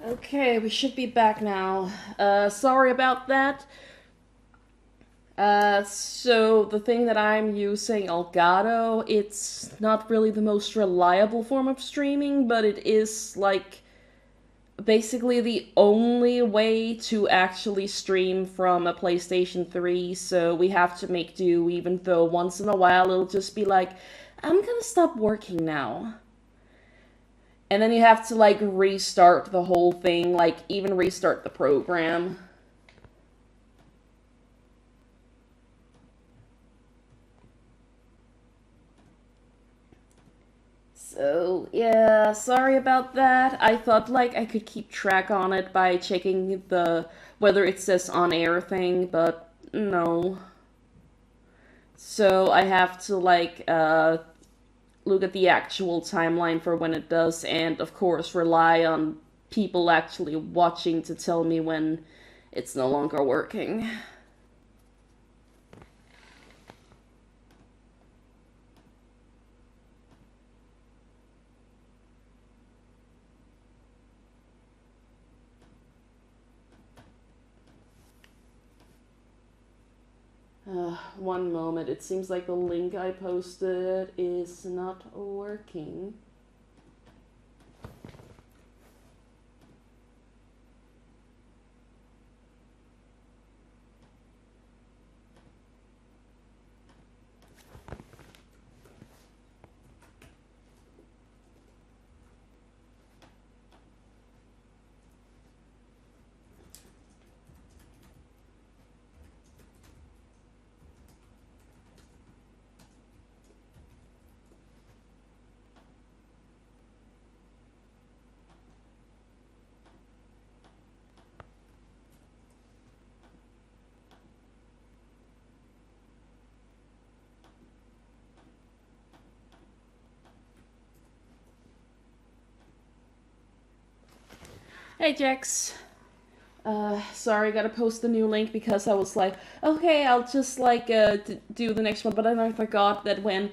Okay, we should be back now. Sorry about that. So the thing that I'm using, Elgato, it's not really the most reliable form of streaming, but it is like basically the only way to actually stream from a PlayStation 3, so we have to make do, even though once in a while it'll just be like, I'm gonna stop working now. And then you have to like restart the whole thing, like even restart the program. So, yeah, sorry about that. I thought like I could keep track on it by checking the whether it says on air thing, but no. So I have to like look at the actual timeline for when it does, and of course rely on people actually watching to tell me when it's no longer working. One moment, it seems like the link I posted is not working. Hey Jax. Sorry, gotta post the new link because I was like, okay, I'll just like do the next one, but then I forgot that when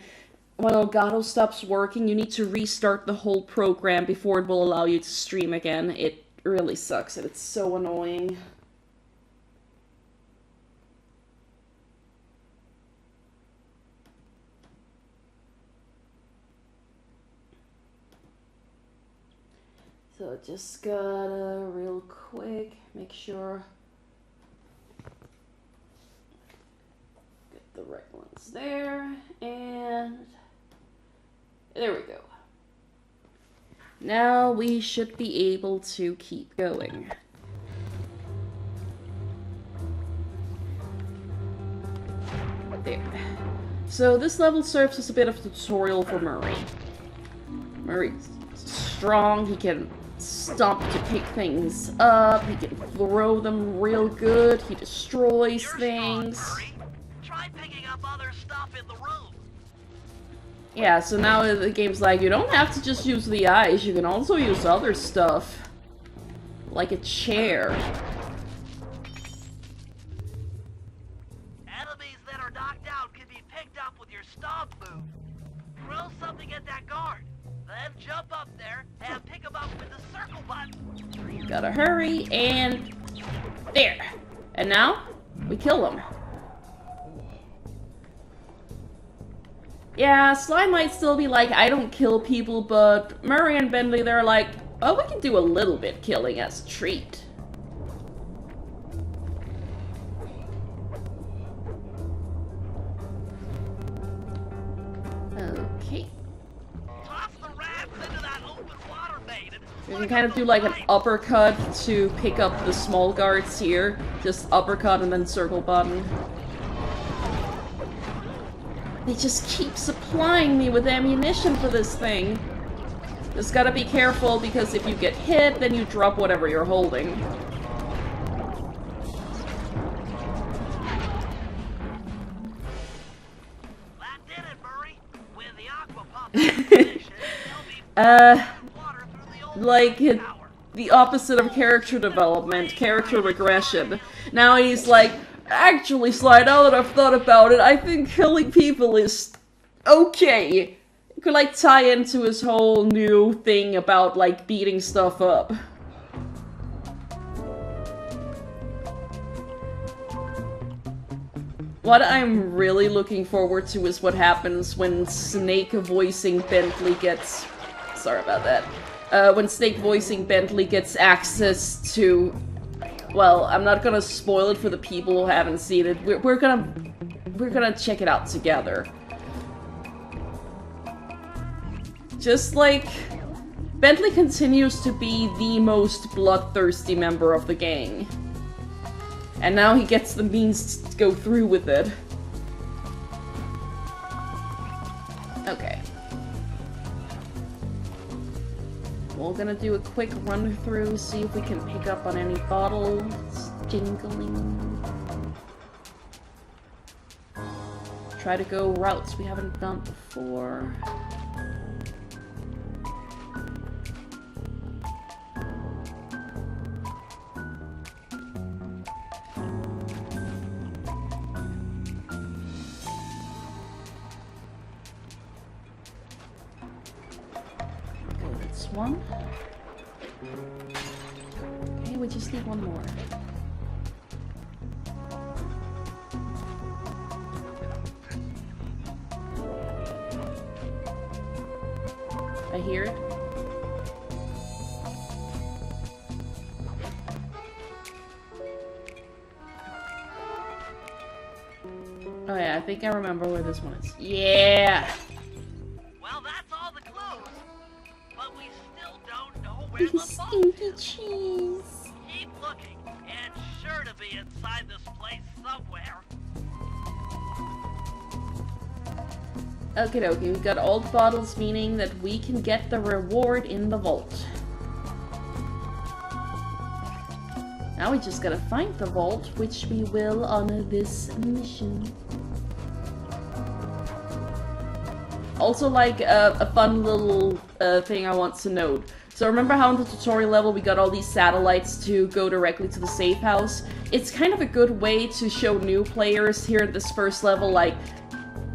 Elgato stops working, you need to restart the whole program before it will allow you to stream again. It really sucks and it's so annoying. So just gotta real quick make sure get the right ones there, and there we go. Now we should be able to keep going. There. So this level serves as a bit of a tutorial for Murray. Murray's strong, he can stomp to pick things up, he can throw them real good, he destroys things. Try picking up other stuff in the room. Yeah, so now the game's like, you don't have to just use the eyes, you can also use other stuff. Like a chair. Enemies that are knocked out can be picked up with your stomp move. Throw something at that guard, then jump up there and pick him up with the circle button. Gotta hurry, and there. And now, we kill him. Yeah, Slime might still be like, I don't kill people, but Murray and Bentley, they're like, oh, we can do a little bit killing as a treat. Okay. Toss the rats into that open water main and You can kind of do like an uppercut to pick up the small guards here. Just uppercut and then circle button. They just keep supplying me with ammunition for this thing. Just gotta be careful because if you get hit, then you drop whatever you're holding. that did it, Murray. With the aqua pump activation, there'll be water through the old Like tower. the opposite of character development, character regression. Now he's like, actually, Slide, now that I've thought about it, I think killing people is okay. It could like tie into his whole new thing about like beating stuff up. What I'm really looking forward to is what happens when Snake voicing Bentley gets... Sorry about that. When Snake voicing Bentley gets access to... Well, I'm not gonna spoil it for the people who haven't seen it. We're gonna check it out together. Just like... Bentley continues to be the most bloodthirsty member of the gang. And now he gets the means to go through with it. Okay. We're gonna do a quick run through, see if we can pick up on any bottles jingling. Try to go routes we haven't done before. One. Okay, we just need one more. I hear it. Oh yeah, I think I remember where this one is. Yeah! Well, that's all the clues. But we still don't know where the Stinky cheese. Keep looking. It's sure to be inside this place somewhere. Okie dokie, we got old bottles, meaning that we can get the reward in the vault. Now we just gotta find the vault, which we will on this mission. Also, like, a fun little thing I want to note. So remember how in the tutorial level we got all these satellites to go directly to the safe house? It's kind of a good way to show new players here at this first level, like,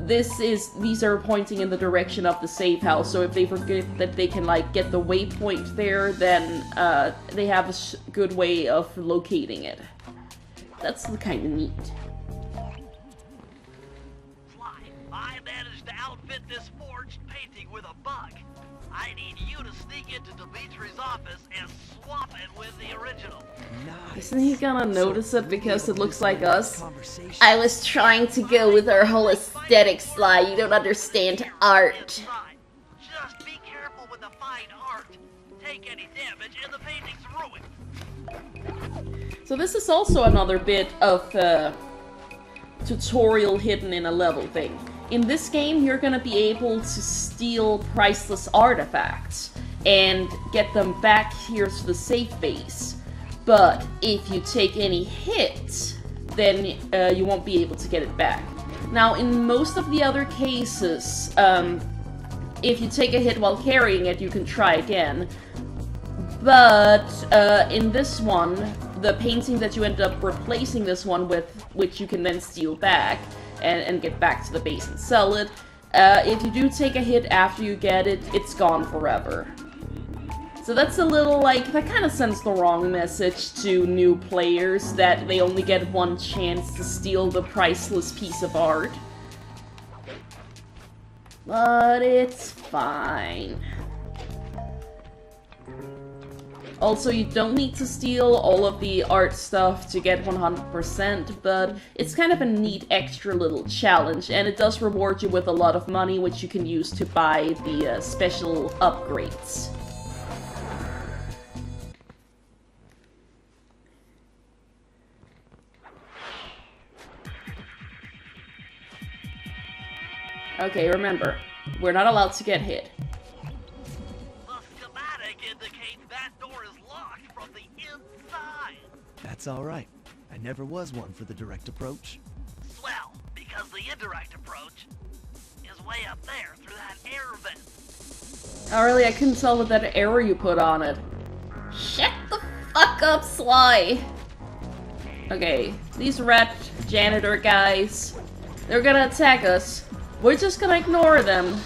these are pointing in the direction of the safe house, so if they forget that they can, like, get the waypoint there, then they have a good way of locating it. That's kind of neat. I managed to outfit this forged painting with a bug. I need you to sneak into Dimitri's office and swap it with the original. Nice. Isn't he gonna notice it because it looks like us? I was trying to go with our whole aesthetic, Sly. You don't understand art. Just be careful with the fine art. Take any damage and the painting's ruined. So this is also another bit of tutorial hidden in a level thing. In this game, you're gonna be able to steal priceless artifacts and get them back here to the safe base. But if you take any hit, then you won't be able to get it back. Now, in most of the other cases, if you take a hit while carrying it, you can try again. But in this one, the painting that you end up replacing this one with, which you can then steal back, and get back to the base and sell it. If you do take a hit after you get it, it's gone forever. So that's a little, like, that kind of sends the wrong message to new players that they only get one chance to steal the priceless piece of art. But it's fine. Also, you don't need to steal all of the art stuff to get 100%, but it's kind of a neat extra little challenge, and it does reward you with a lot of money, which you can use to buy the special upgrades. Okay, remember, we're not allowed to get hit. The schematic indicates that door is locked from the inside. That's all right. I never was one for the direct approach. Swell, because the indirect approach is way up there through that air vent. Oh really, I couldn't tell with that arrow you put on it. Shut the fuck up, Sly! Okay, these rat janitor guys, they're gonna attack us. We're just gonna ignore them,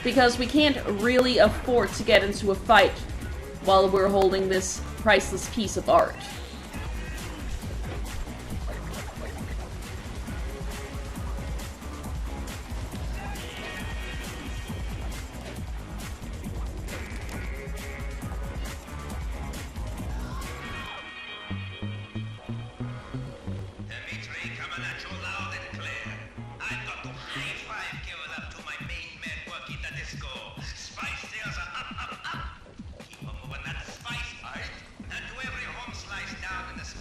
because we can't really afford to get into a fight while we're holding this priceless piece of art.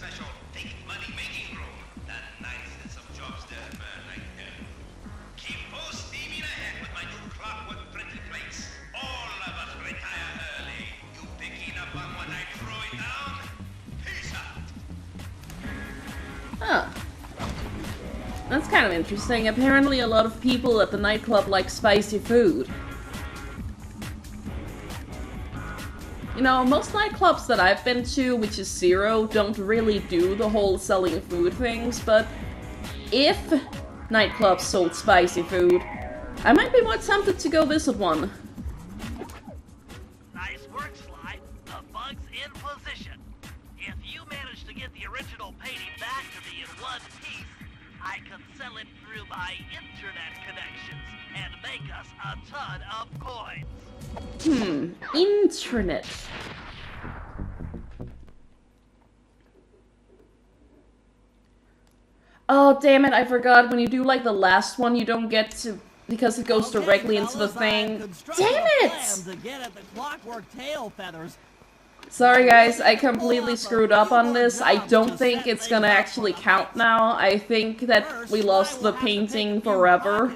special fake money-making room. That night and some jobs there burn like hell. Keep full steaming ahead with my new clockwork printing plates. All of us retire early. You picking up on what I throw it down? Peace out. Huh. That's kind of interesting. Apparently a lot of people at the nightclub like spicy food. You know, most nightclubs that I've been to, which is Zero, don't really do the whole selling food things, but if nightclubs sold spicy food, I might be more tempted to go visit one. Nice work, Sly. The bug's in position. If you manage to get the original painting back to me in one piece, I can sell it through my internet connections and make us a ton of coins. Internet. Oh, damn it, I forgot. When you do, like, the last one, you don't get to... because it goes directly into the thing. Damn it! To get at the clockwork tail feathers. Sorry guys, I completely screwed up on this. I don't think it's gonna actually count now. I think that we lost the painting forever.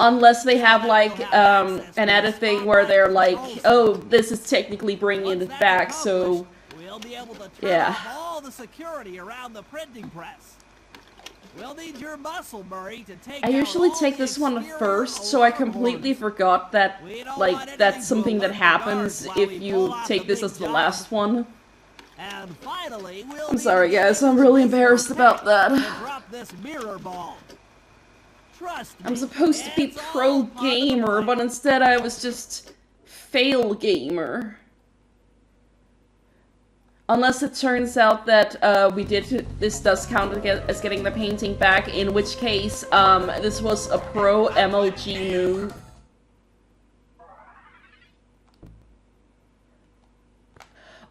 Unless they have like an added thing where they're like, oh, this is technically bringing it back, so We'll be able to turn yeah. off all the security around the printing press. We'll need your muscle, Murray, to take I out usually all take the this one exterior first, so I alarm completely boards. forgot that, We don't like, want that's anything something to that alert the happens guards while if we you pull off take the this big as the job. last one. And finally, we'll I'm need sorry to guys, get I'm really this embarrassed about that. to drop this mirror ball. Trust me, I'm supposed to be it's pro all part of the gamer, plan. but instead I was just fail gamer. Unless it turns out that this does count as getting the painting back, in which case this was a pro MLG move.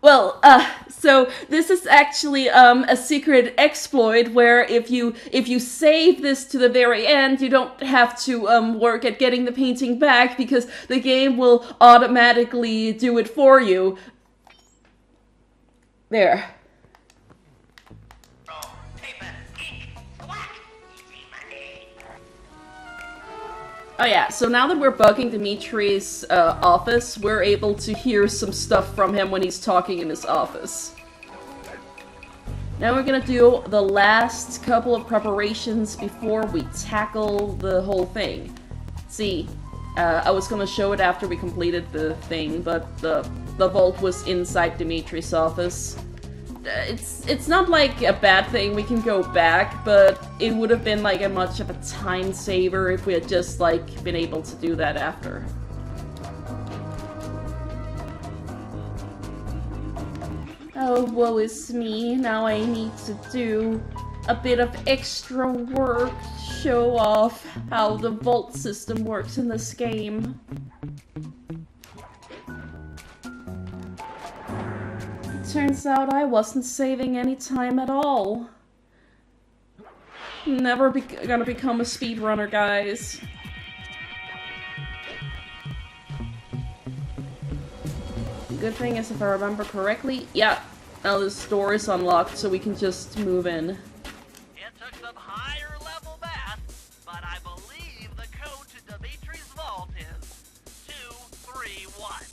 Well, so this is actually a secret exploit where if you save this to the very end, you don't have to work at getting the painting back because the game will automatically do it for you. There. Oh, paper, ink, whack, easy money. Oh yeah, so now that we're bugging Dimitri's office, we're able to hear some stuff from him when he's talking in his office. Now we're gonna do the last couple of preparations before we tackle the whole thing. See, I was gonna show it after we completed the thing, but the vault was inside Dimitri's office. It's not like a bad thing, we can go back, but it would have been like a much of a time saver if we had just like been able to do that after. Oh, woe is me. Now I need to do a bit of extra work to show off how the vault system works in this game. Turns out I wasn't saving any time at all. Never gonna become a speedrunner, guys. The good thing is, if I remember correctly, yeah, now this door is unlocked, so we can just move in. It took some higher level math, but I believe the code to Dimitri's vault is 231.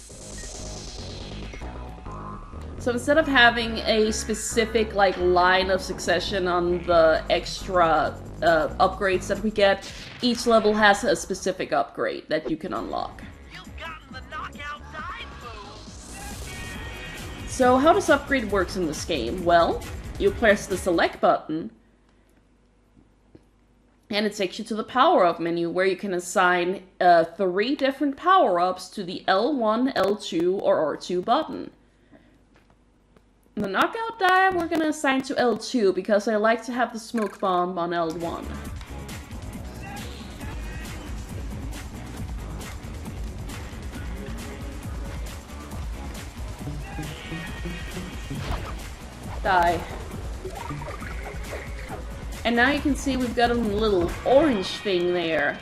So instead of having a specific, like, line of succession on the extra upgrades that we get, each level has a specific upgrade that you can unlock. You've gotten the knockout dive move. So how does upgrade works in this game? Well, you press the select button, and it takes you to the power-up menu where you can assign 3 different power-ups to the L1, L2, or R2 button. The knockout dive we're gonna assign to L2 because I like to have the smoke bomb on L1. Die. And now you can see we've got a little orange thing there.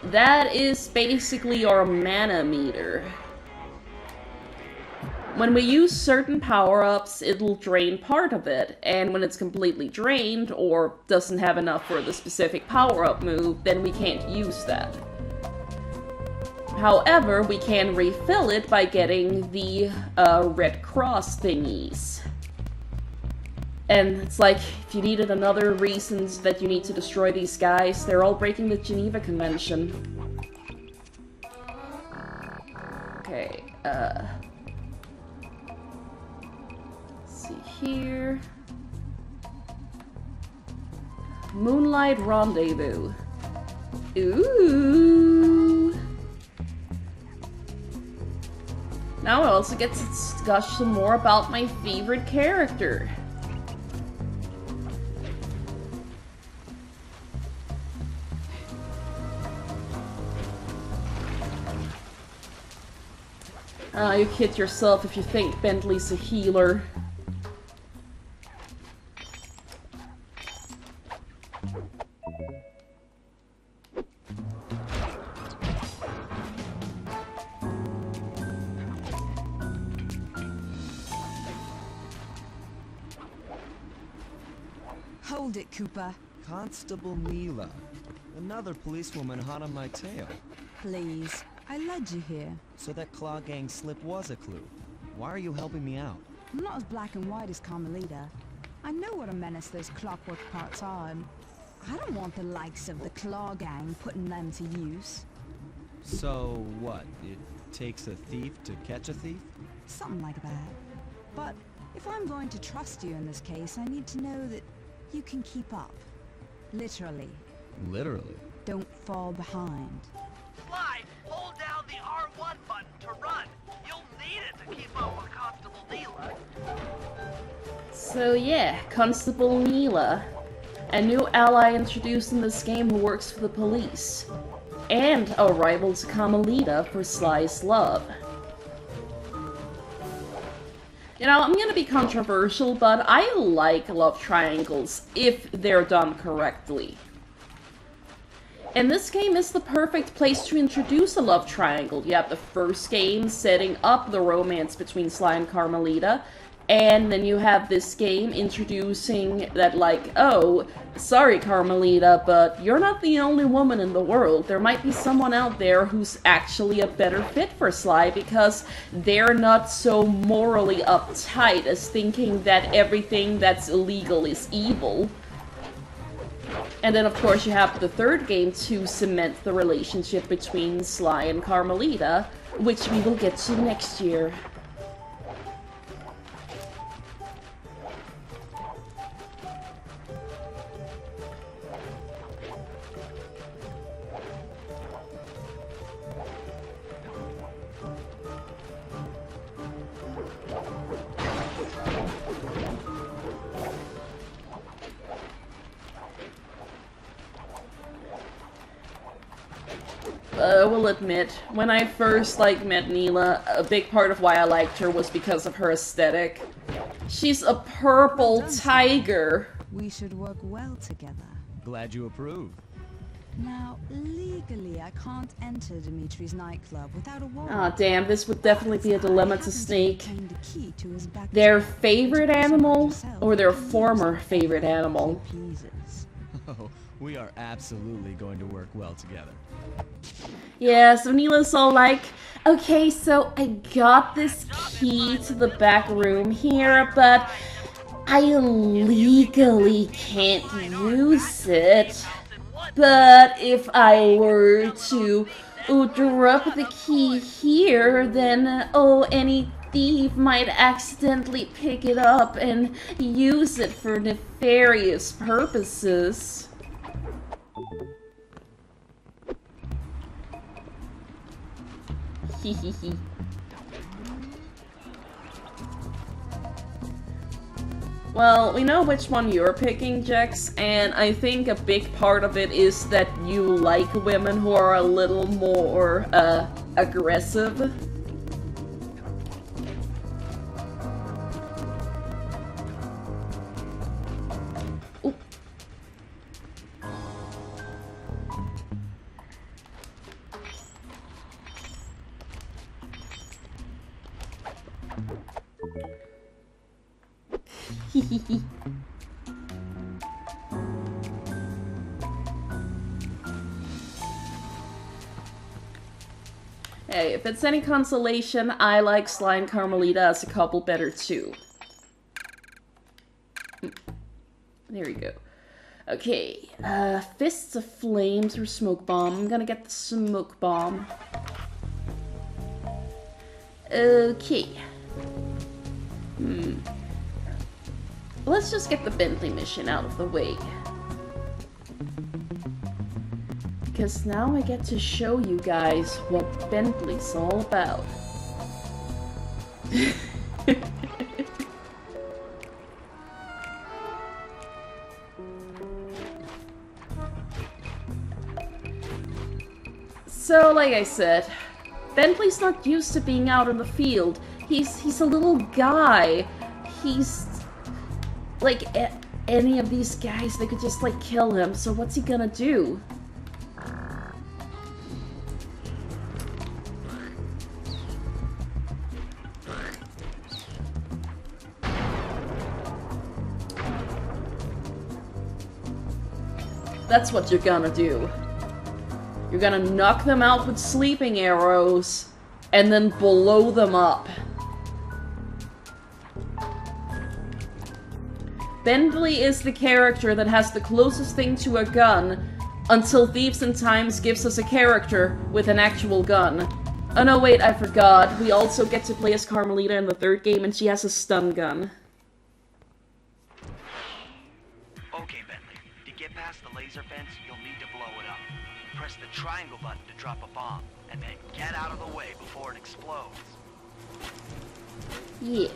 That is basically our mana meter. When we use certain power-ups, it'll drain part of it, and when it's completely drained, or doesn't have enough for the specific power-up move, then we can't use that. However, we can refill it by getting the red cross thingies. And it's like, if you needed another reasons that you need to destroy these guys, they're all breaking the Geneva Convention. Okay, let's see here. Moonlight Rendezvous. Ooh. Now I also get to discuss some more about my favorite character. You kid yourself if you think Bentley's a healer. Hold it, Cooper. Constable Mila. Another policewoman hot on my tail. Please. I led you here. So that Claw Gang slip was a clue. Why are you helping me out? I'm not as black and white as Carmelita. I know what a menace those clockwork parts are, and I don't want the likes of the Claw Gang putting them to use. So what? It takes a thief to catch a thief? Something like that. But if I'm going to trust you in this case, I need to know that you can keep up. Literally. Literally? Don't fall behind. Sly, hold down the R1 button to run. You'll need it to keep up with Constable Neela. So yeah, Constable Neela. A new ally introduced in this game who works for the police. And a rival to Carmelita for Sly's love. You know, I'm gonna be controversial, but I like love triangles if they're done correctly. And this game is the perfect place to introduce a love triangle. You have the first game setting up the romance between Sly and Carmelita, and then you have this game introducing that, like, oh, sorry Carmelita, but you're not the only woman in the world. There might be someone out there who's actually a better fit for Sly because they're not so morally uptight as thinking that everything that's illegal is evil. And then, of course, you have the third game to cement the relationship between Sly and Carmelita, which we will get to next year. I will admit, when I first, met Neela, a big part of why I liked her was because of her aesthetic. She's a purple tiger. We should work well together. Glad you approve. Now, legally, I can't enter Dimitri's nightclub without a warrant. Aw, damn, this would definitely be a dilemma to sneak. Obtained the key to his back Their door. favorite animal, or their former favorite animal. Pleases. Oh, we are absolutely going to work well together. Yeah, so Neela's all like, okay, so I got this key to the back room here, but I legally can't use it. But if I were to drop the key here, then, any thief might accidentally pick it up and use it for nefarious purposes. Hehehe. Well, we know which one you're picking, Jex, and I think a big part of it is that you like women who are a little more, aggressive. Ooh. Hey, if it's any consolation, I like Sly and Carmelita as a couple better too. There we go. Okay, Fists of Flames or Smoke Bomb. I'm gonna get the Smoke Bomb. Okay. Let's just get the Bentley mission out of the way. Because now I get to show you guys what Bentley's all about. So, like I said, Bentley's not used to being out in the field. He's a little guy. He's like any of these guys, they could just like kill him. So what's he gonna do? That's what you're gonna do. You're gonna knock them out with sleeping arrows, and then blow them up. Bentley is the character that has the closest thing to a gun, until Thieves in Times gives us a character with an actual gun. Oh no, wait, I forgot. We also get to play as Carmelita in the third game, and she has a stun gun. Okay, Bentley. To get past the laser fence, you'll need to blow it up. Press the triangle button to drop a bomb, and then get out of the way before it explodes. Yeah.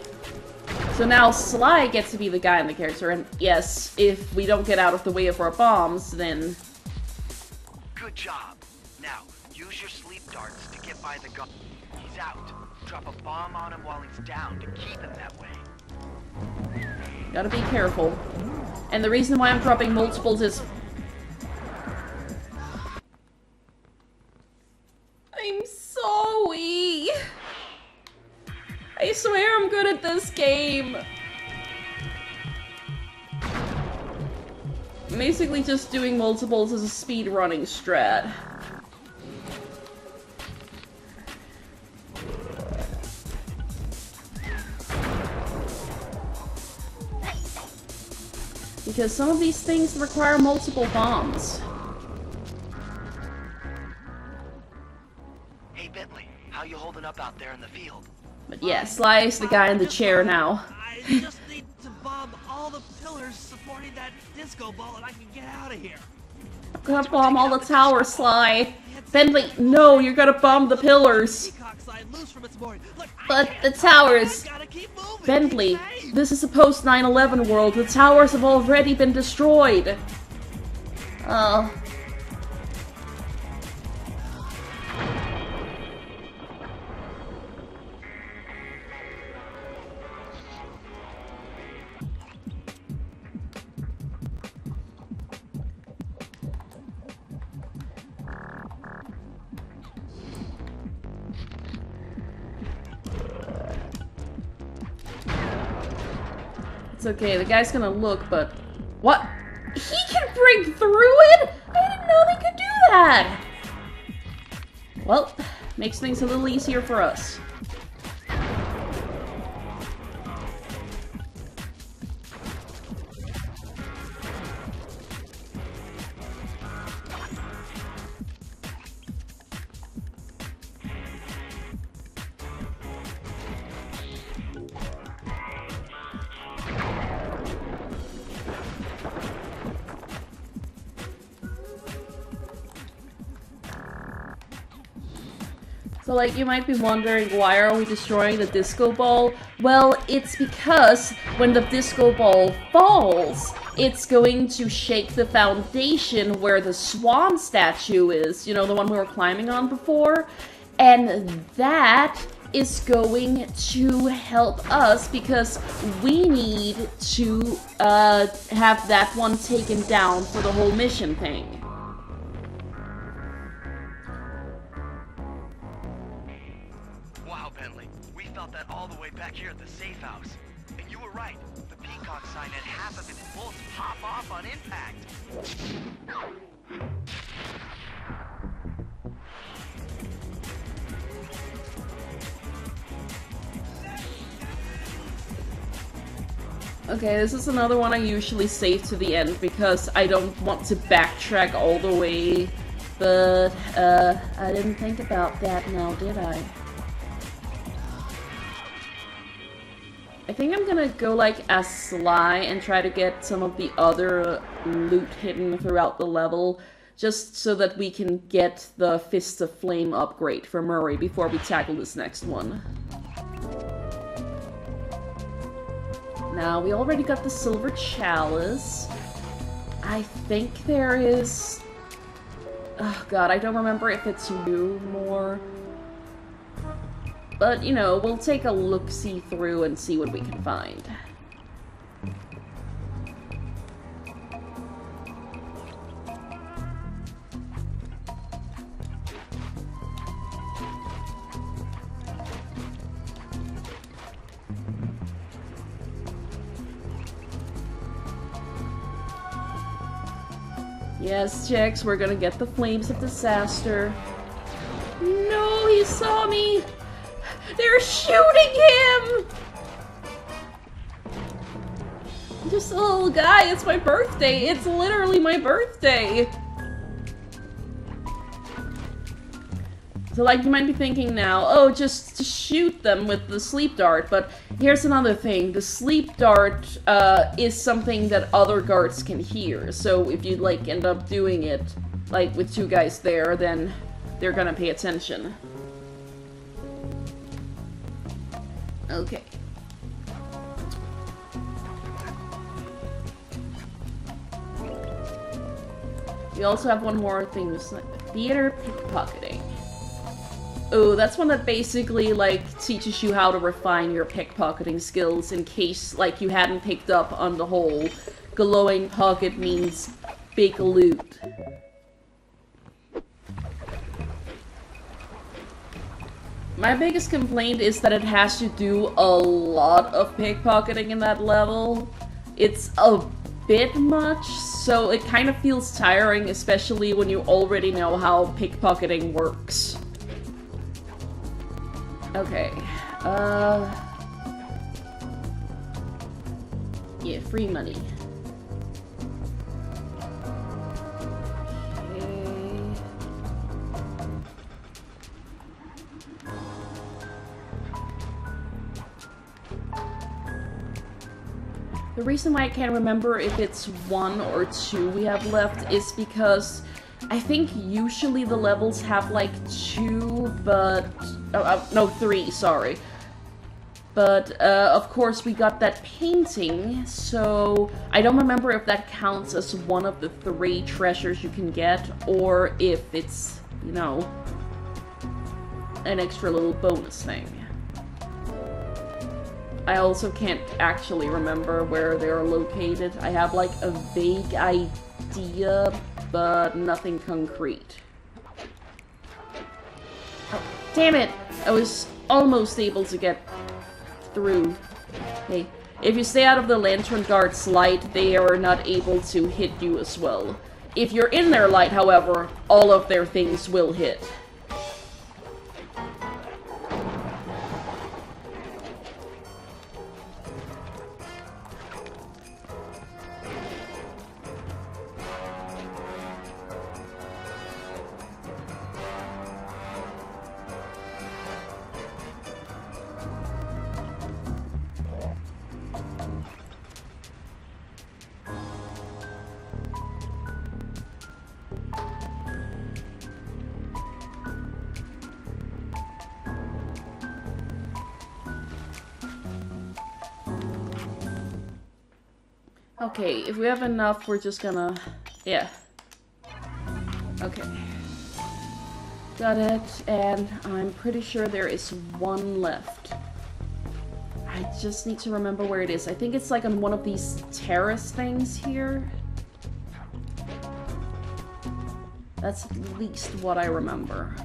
So now Sly gets to be the guy in the character, and yes, if we don't get out of the way of our bombs, then... Good job. Now, use your sleep darts to get by the gun. He's out. Drop a bomb on him while he's down to keep him that way. Gotta be careful. And the reason why I'm dropping multiples is... I'm sorry. I swear I'm good at this game. I'm basically just doing multiples as a speedrunning strat. Because some of these things require multiple bombs. Hey, Bentley, how you holding up out there in the field? But yeah, Sly is the guy in the chair now. I just need to bomb all the pillars supporting that disco ball and I can get out of here. I'm gonna bomb all the towers, Sly. Bentley, no, you're gonna bomb the pillars. Peacock side loose from its mooring. Look, But the towers... gotta keep moving. Bentley, Keep safe. this is a post 9/11 world. The towers have already been destroyed. Oh. It's okay, the guy's gonna look, but... What? He can break through it?! I didn't know they could do that! Well, makes things a little easier for us. So, like, you might be wondering, why are we destroying the disco ball? Well, it's because when the disco ball falls, it's going to shake the foundation where the swan statue is, you know, the one we were climbing on before, and that is going to help us because we need to have that one taken down for the whole mission thing. Wow, Bentley. We felt that all the way back here at the safe house. And you were right. The Peacock side off on impact. Okay, this is another one I usually save to the end because I don't want to backtrack all the way. But, I didn't think about that now, did I? I think I'm gonna go like as Sly and try to get some of the other loot hidden throughout the level, just so that we can get the Fist of Flame upgrade for Murray before we tackle this next one. Now, we already got the Silver Chalice. I think there is... Oh god, I don't remember if it's 2 more. But, you know, we'll take a look-see through and see what we can find. Yes, Jax, we're gonna get the Flames of Disaster. No, he saw me! They're shooting him! Just a little guy, it's my birthday. It's literally my birthday. So, like, you might be thinking now, oh, just shoot them with the sleep dart, but here's another thing. The sleep dart is something that other guards can hear, so if you, like, end up doing it, like, with 2 guys there, then they're gonna pay attention. Okay. We also have one more thing, theater pickpocketing. Oh, that's one that basically, like, teaches you how to refine your pickpocketing skills in case, like, you hadn't picked up on the whole glowing pocket means big loot. My biggest complaint is that it has to do a lot of pickpocketing in that level. It's a bit much, so it kind of feels tiring, especially when you already know how pickpocketing works. Okay, yeah, free money. Okay. The reason why I can't remember if it's 1 or 2 we have left is because I think usually the levels have like 2, but... no, 3, sorry. But, of course we got that painting, so I don't remember if that counts as one of the 3 treasures you can get, or if it's, you know, an extra little bonus thing. I also can't actually remember where they're located. I have like a vague idea, but nothing concrete. Oh, damn it! I was almost able to get through. Hey, if you stay out of the Lantern Guard's light, they are not able to hit you as well. If you're in their light, however, all of their things will hit. Okay, if we have enough, we're just gonna... yeah. Okay. Got it, and I'm pretty sure there is 1 left. I just need to remember where it is. I think it's like on one of these terrace things here. That's at least what I remember.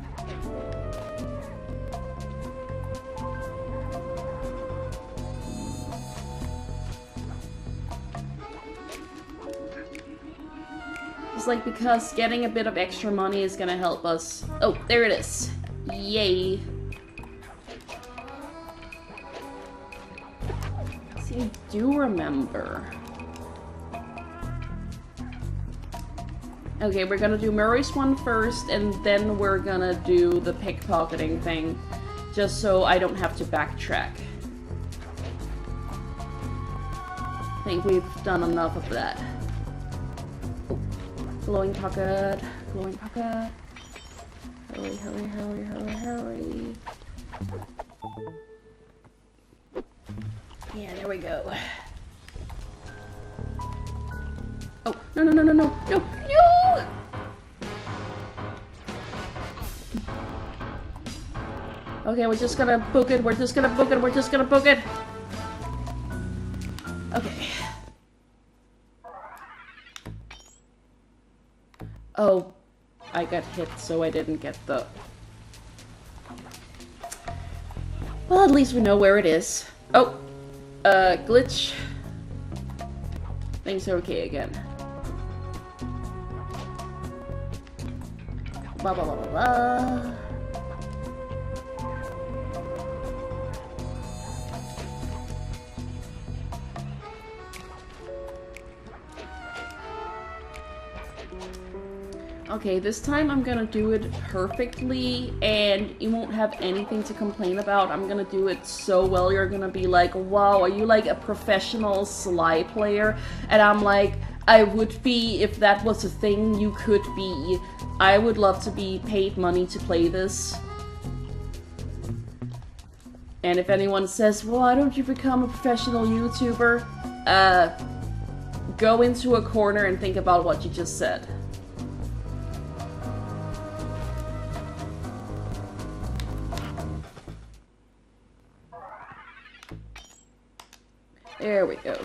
It's like, because getting a bit of extra money is gonna help us. Oh, there it is. Yay. See, I do remember. Okay, we're gonna do Murray's one first, and then we're gonna do the pickpocketing thing, just so I don't have to backtrack. I think we've done enough of that. Oh, glowing pocket, glowing pocket. Hurry, hurry, hurry, hurry, hurry. Yeah, there we go. Oh, no, no, no, no, no, no, no! Okay, we're just gonna book it, we're just gonna book it, we're just gonna book it! Okay. Oh, I got hit, so I didn't get the... Well, at least we know where it is. Oh! Glitch. Things are okay again. Blah, blah, blah, blah, blah. Okay, this time I'm gonna do it perfectly, and you won't have anything to complain about. I'm gonna do it so well, you're gonna be like, wow, are you like a professional Sly player? And I'm like, I would be if that was a thing you could be. I would love to be paid money to play this. And if anyone says, well, why don't you become a professional YouTuber? Go into a corner and think about what you just said. There we go.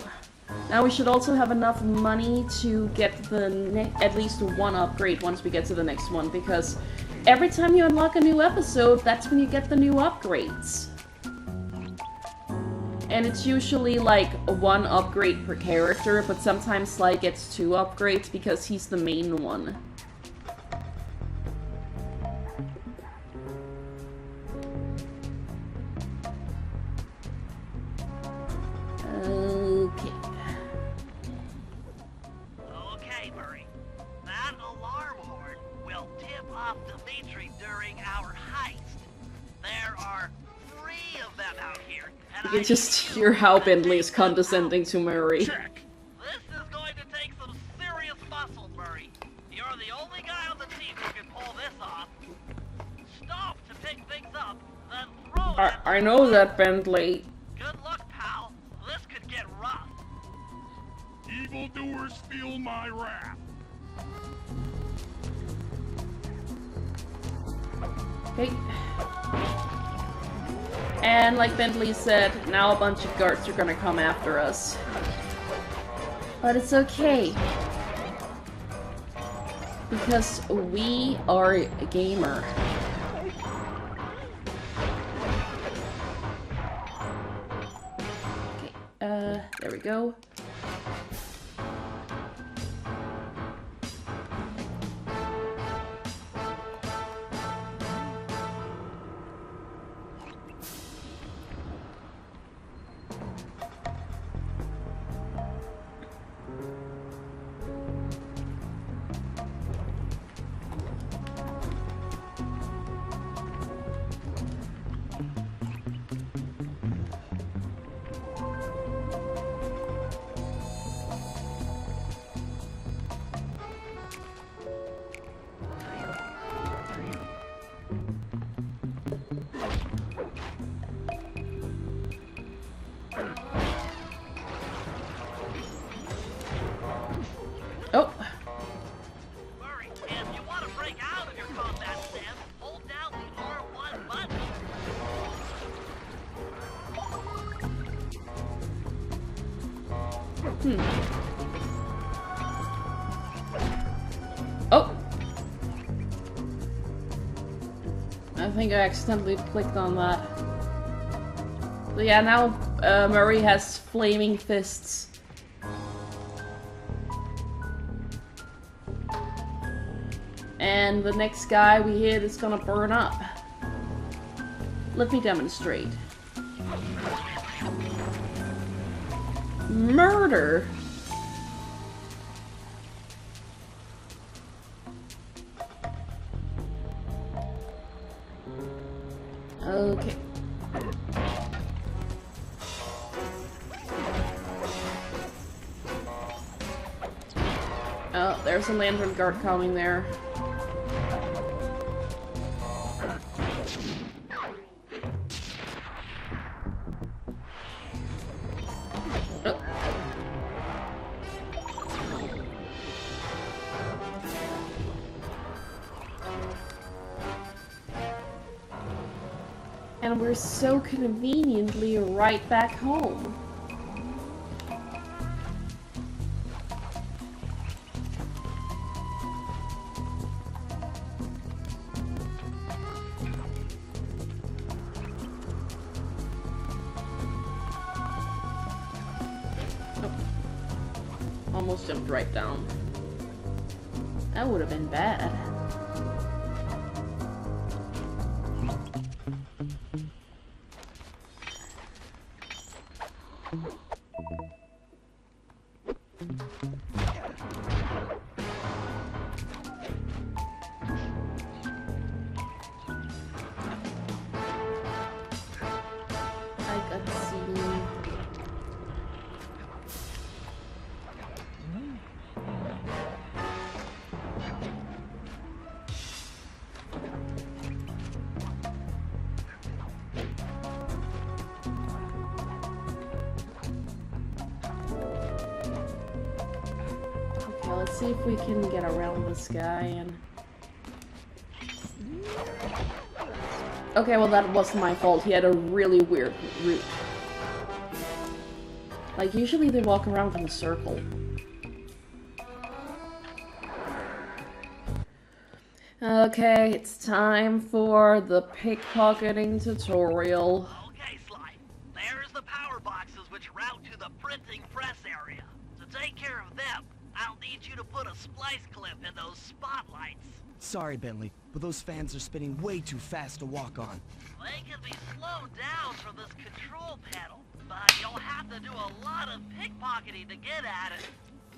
Now we should also have enough money to get the at least one upgrade once we get to the next one, because every time you unlock a new episode, that's when you get the new upgrades. And it's usually like one upgrade per character, but sometimes Sly gets 2 upgrades because he's the main one. Okay. Okay, Murray. That alarm horn will tip off Dimitri during our heist. There are 3 of them out here, and You can just hear how Bentley is condescending to Murray. Check. This is going to take some serious muscle, Murray. You're the only guy on the team who can pull this off. Stop to pick things up, then throw it. I know that, Bentley. Good luck, pal. This could get rough. Evildoers feel my wrath. Okay. And like Bentley said, now a bunch of guards are gonna come after us. But it's okay. Because we are a gamer. Okay, there we go. Oh. Murray, if you want to break out of your combat stance, hold down the R1 button. Oh! I think I accidentally clicked on that. So yeah, now Murray has flaming fists. And the next guy we hit is gonna burn up. Let me demonstrate. Murder! Okay. Oh, there's a lantern guard coming there. Oh. And we're so conveniently right back home. Almost jumped right down. That would have been bad. I got seen. Okay, let's see if we can get around this guy and... Okay, well that wasn't my fault. He had a really weird route. Like, usually they walk around in a circle. Okay, it's time for the pickpocketing tutorial. Okay, Sly. There's the power boxes which route to the printing press area. To take care of them, I'll need you to put a splice clip in those spotlights. Sorry, Bentley, but those fans are spinning way too fast to walk on. They can be slowed down from this control panel, but you'll have to do a lot of pickpocketing to get at it.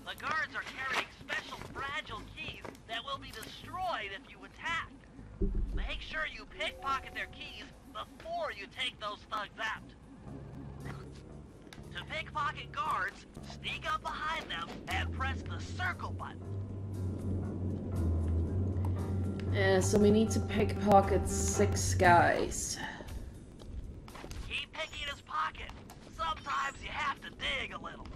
The guards are carrying special fragile keys that will be destroyed if you attack. Make sure you pickpocket their keys before you take those thugs out. To pickpocket guards, sneak up behind them and press the circle button. So we need to pickpocket 6 guys. Keep picking his pocket. Sometimes you have to dig a little.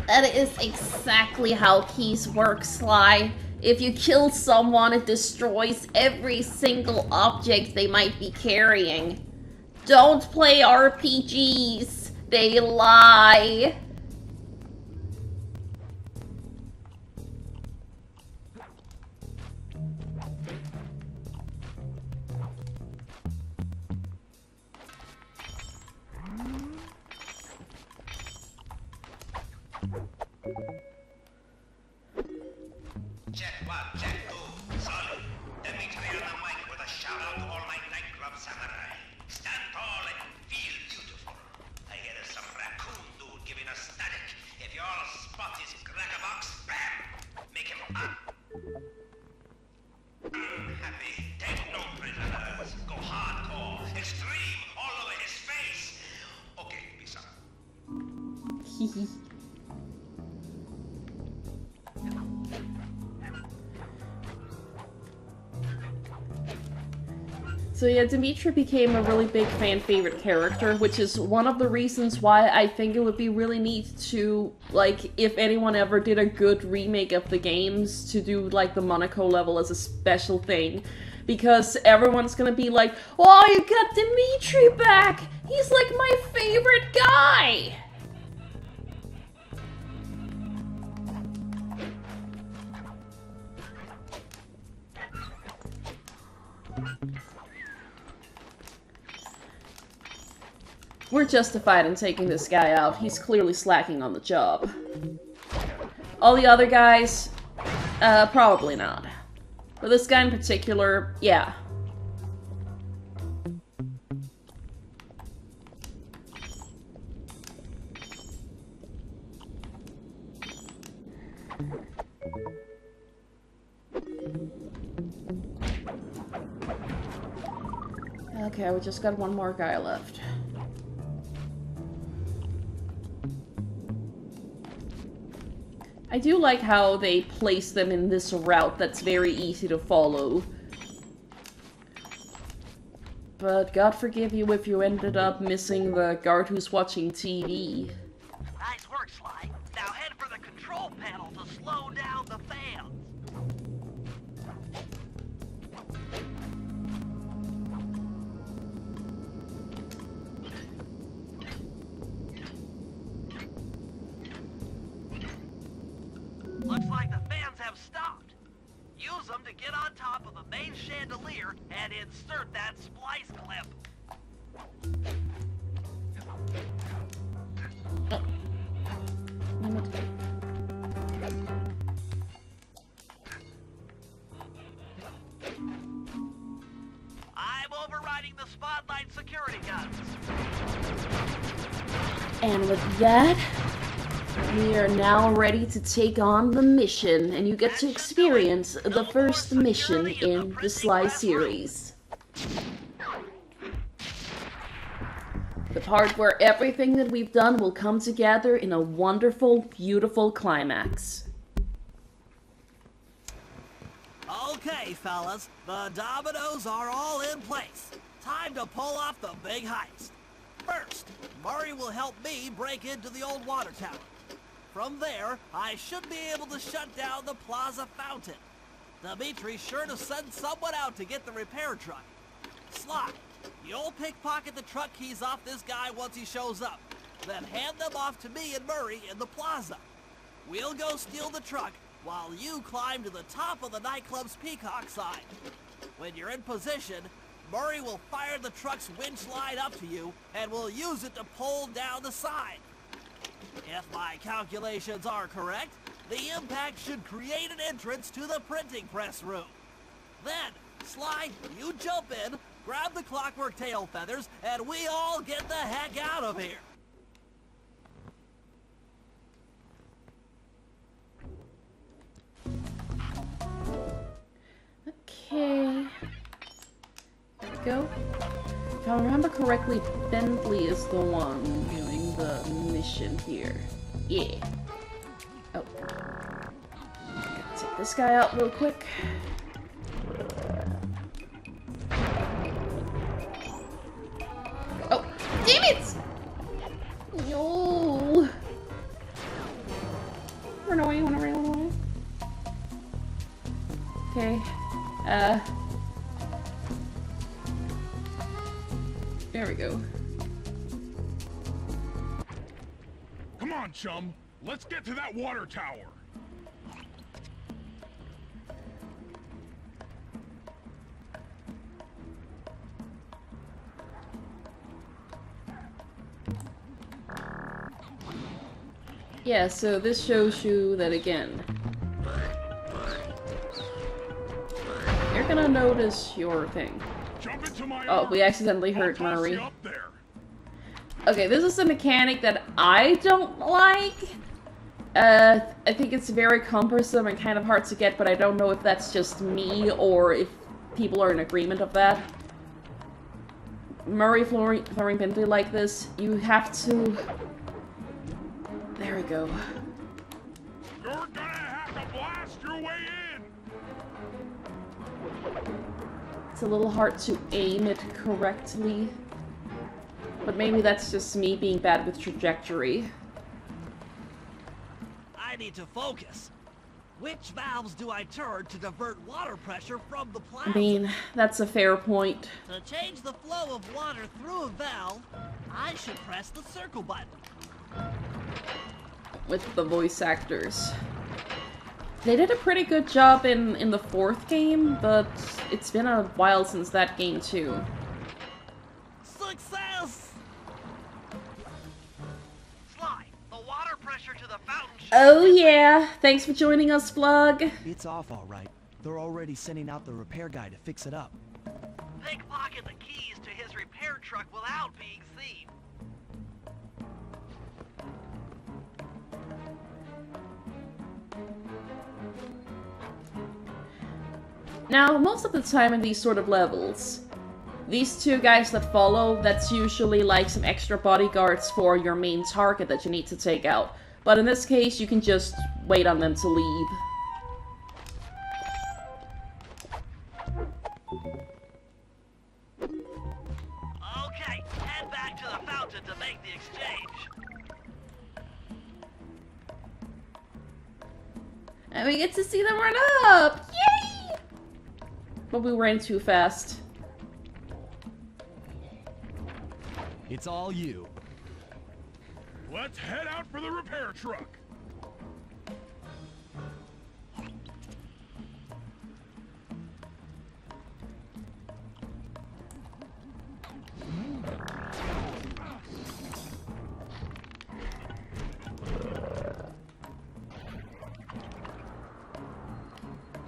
That is exactly how keys work, Sly. If you kill someone, it destroys every single object they might be carrying. Don't play RPGs. They lie. Check 1, check 2. Solid. Dimitri on the mic with a shout out to all my nightclub samurai. Stand tall and feel beautiful. I hear there's some raccoon dude giving us static. If you all spot his crackerbox, bam! Make him up. Happy. Take no prisoners. Go hardcore. Extreme. All over his face. Okay, peace out. So yeah, Dimitri became a really big fan favorite character, which is one of the reasons why I think it would be really neat to, like, if anyone ever did a good remake of the games, to do, like, the Monaco level as a special thing. Because everyone's gonna be like, oh, you got Dimitri back! He's like my favorite guy! We're justified in taking this guy out. He's clearly slacking on the job. All the other guys, probably not. For this guy in particular, yeah. Okay, we just got one more guy left. I do like how they place them in this route that's very easy to follow. But God forgive you if you ended up missing the guard who's watching TV. Nice work, Sly. Now head for the control panel to slow down the fans. Looks like the fans have stopped. Use them to get on top of the main chandelier and insert that splice clip. I'm overriding the spotlight security guns. And with that, we are now ready to take on the mission, and you get to experience the first mission in the Sly series. The part where everything that we've done will come together in a wonderful, beautiful climax. Okay, fellas, the dominoes are all in place. Time to pull off the big heist. First, Murray will help me break into the old water tower. From there, I should be able to shut down the plaza fountain. Dimitri's sure to send someone out to get the repair truck. Sly, you'll pickpocket the truck keys off this guy once he shows up. Then hand them off to me and Murray in the plaza. We'll go steal the truck while you climb to the top of the nightclub's peacock sign. When you're in position, Murray will fire the truck's winch line up to you and will use it to pull down the sign. If my calculations are correct, the impact should create an entrance to the printing press room. Then, Sly, you jump in, grab the clockwork tail feathers, and we all get the heck out of here. Okay. There we go. If I remember correctly, Bentley is the one doing the mission here. Yeah. Oh. Gotta take this guy out real quick. Oh, damn it! No! Run away, run away, run away. Okay. There we go. Come on, chum. Let's get to that water tower. Yeah, so this shows you that again. You're gonna notice your thing. Jump into my Oh, arms. we accidentally I'll hurt toss Murray. you up there. Okay, this is a mechanic that I don't like. I think it's very cumbersome and kind of hard to get, but I don't know if that's just me or if people are in agreement of that. Murray throwing Bentley like this, you have to... There we go. You're gonna have to blast your way in. It's a little hard to aim it correctly. But maybe that's just me being bad with trajectory. I need to focus. Which valves do I turn to divert water pressure from the plaza? I mean, that's a fair point. To change the flow of water through a valve, I should press the circle button. With the voice actors. They did a pretty good job in the fourth game, but it's been a while since that game too. Success! pressure to the fountain should Oh yeah, thanks for joining us, Flug. It's off all right. They're already sending out the repair guy to fix it up. pickpocket the keys to his repair truck without being seen. Now, most of the time in these sort of levels, these two guys that follow, that's usually like some extra bodyguards for your main target that you need to take out. But in this case, you can just wait on them to leave. Okay, head back to the fountain to make the exchange. And we get to see them run up! Yay! But we ran too fast. It's all you. Let's head out for the repair truck.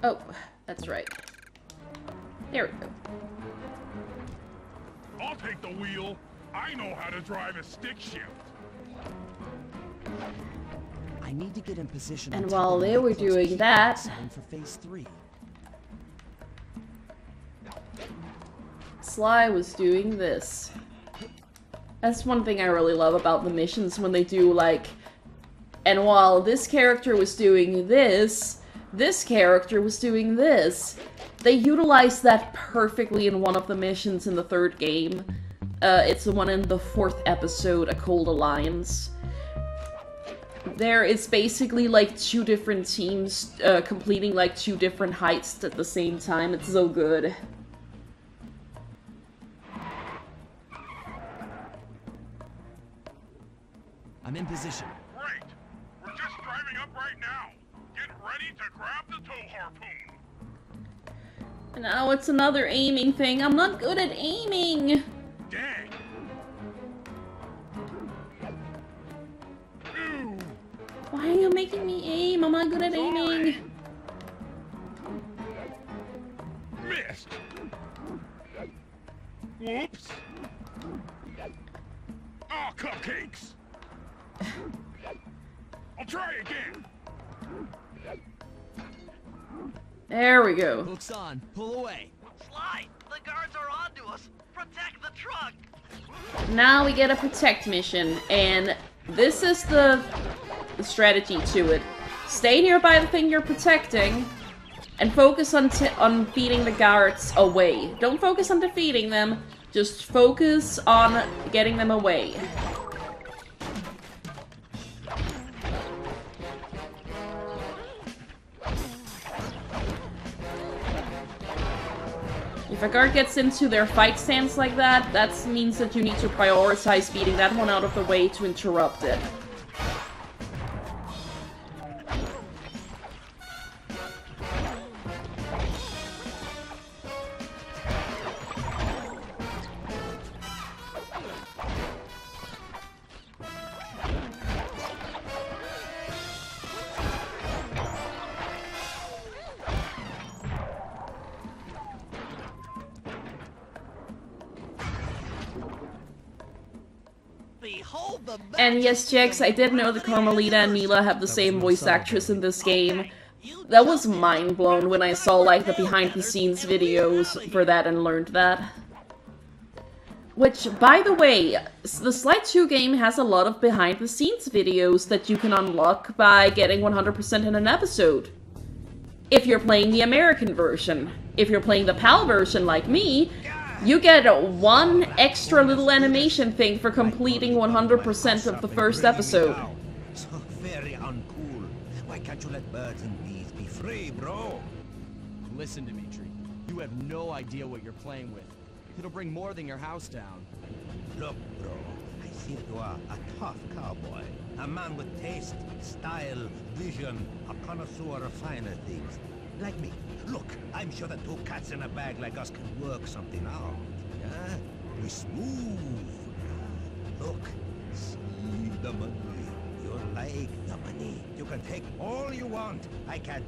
Oh, that's right. There we go. I'll take the wheel. I know how to drive a stick shift. I need to get in position. And on top while of they the were close doing keep that- sign for phase 3. Sly was doing this. That's one thing I really love about the missions when they do like, and while this character was doing this character was doing this. They utilized that perfectly in one of the missions in the third game. It's the one in the 4th episode, A Cold Alliance. There is basically like 2 different teams completing like 2 different heists at the same time. It's so good. I'm in position. Great. We're just driving up right now. Get ready to grab the tow harpoon. Now it's another aiming thing. I'm not good at aiming. Dang. Ooh. Why are you making me aim? I'm not good at aiming. Missed. Whoops. Oh, cupcakes. I'll try again. There we go. Hooks on. Pull away. Sly, the guards are onto us. Protect the truck. Now we get a protect mission, and this is the strategy to it. Stay nearby the thing you're protecting, and focus on beating the guards away. Don't focus on defeating them, just focus on getting them away. If a guard gets into their fight stance like that, that means that you need to prioritize beating that one out of the way to interrupt it. Behold the And yes, Jax, I did know that Carmelita and Mila have the same voice actress in this game. That was mind blown when I saw like the behind the scenes videos for that and learned that. Which, by the way, the Sly 2 game has a lot of behind the scenes videos that you can unlock by getting 100% in an episode. If you're playing the American version. If you're playing the PAL version like me, you get one extra little animation thing for completing 100% of the first episode. So very uncool. Why can't you let birds and bees be free, bro? Listen, Dimitri. You have no idea what you're playing with. It'll bring more than your house down. Look, bro, I see that you are a tough cowboy. A man with taste, style, vision, a connoisseur of finer things. Like me. Look, I'm sure that 2 cats in a bag like us can work something out. Yeah? We smooth. Yeah? Look, see the money. You're like can take all you want. I can...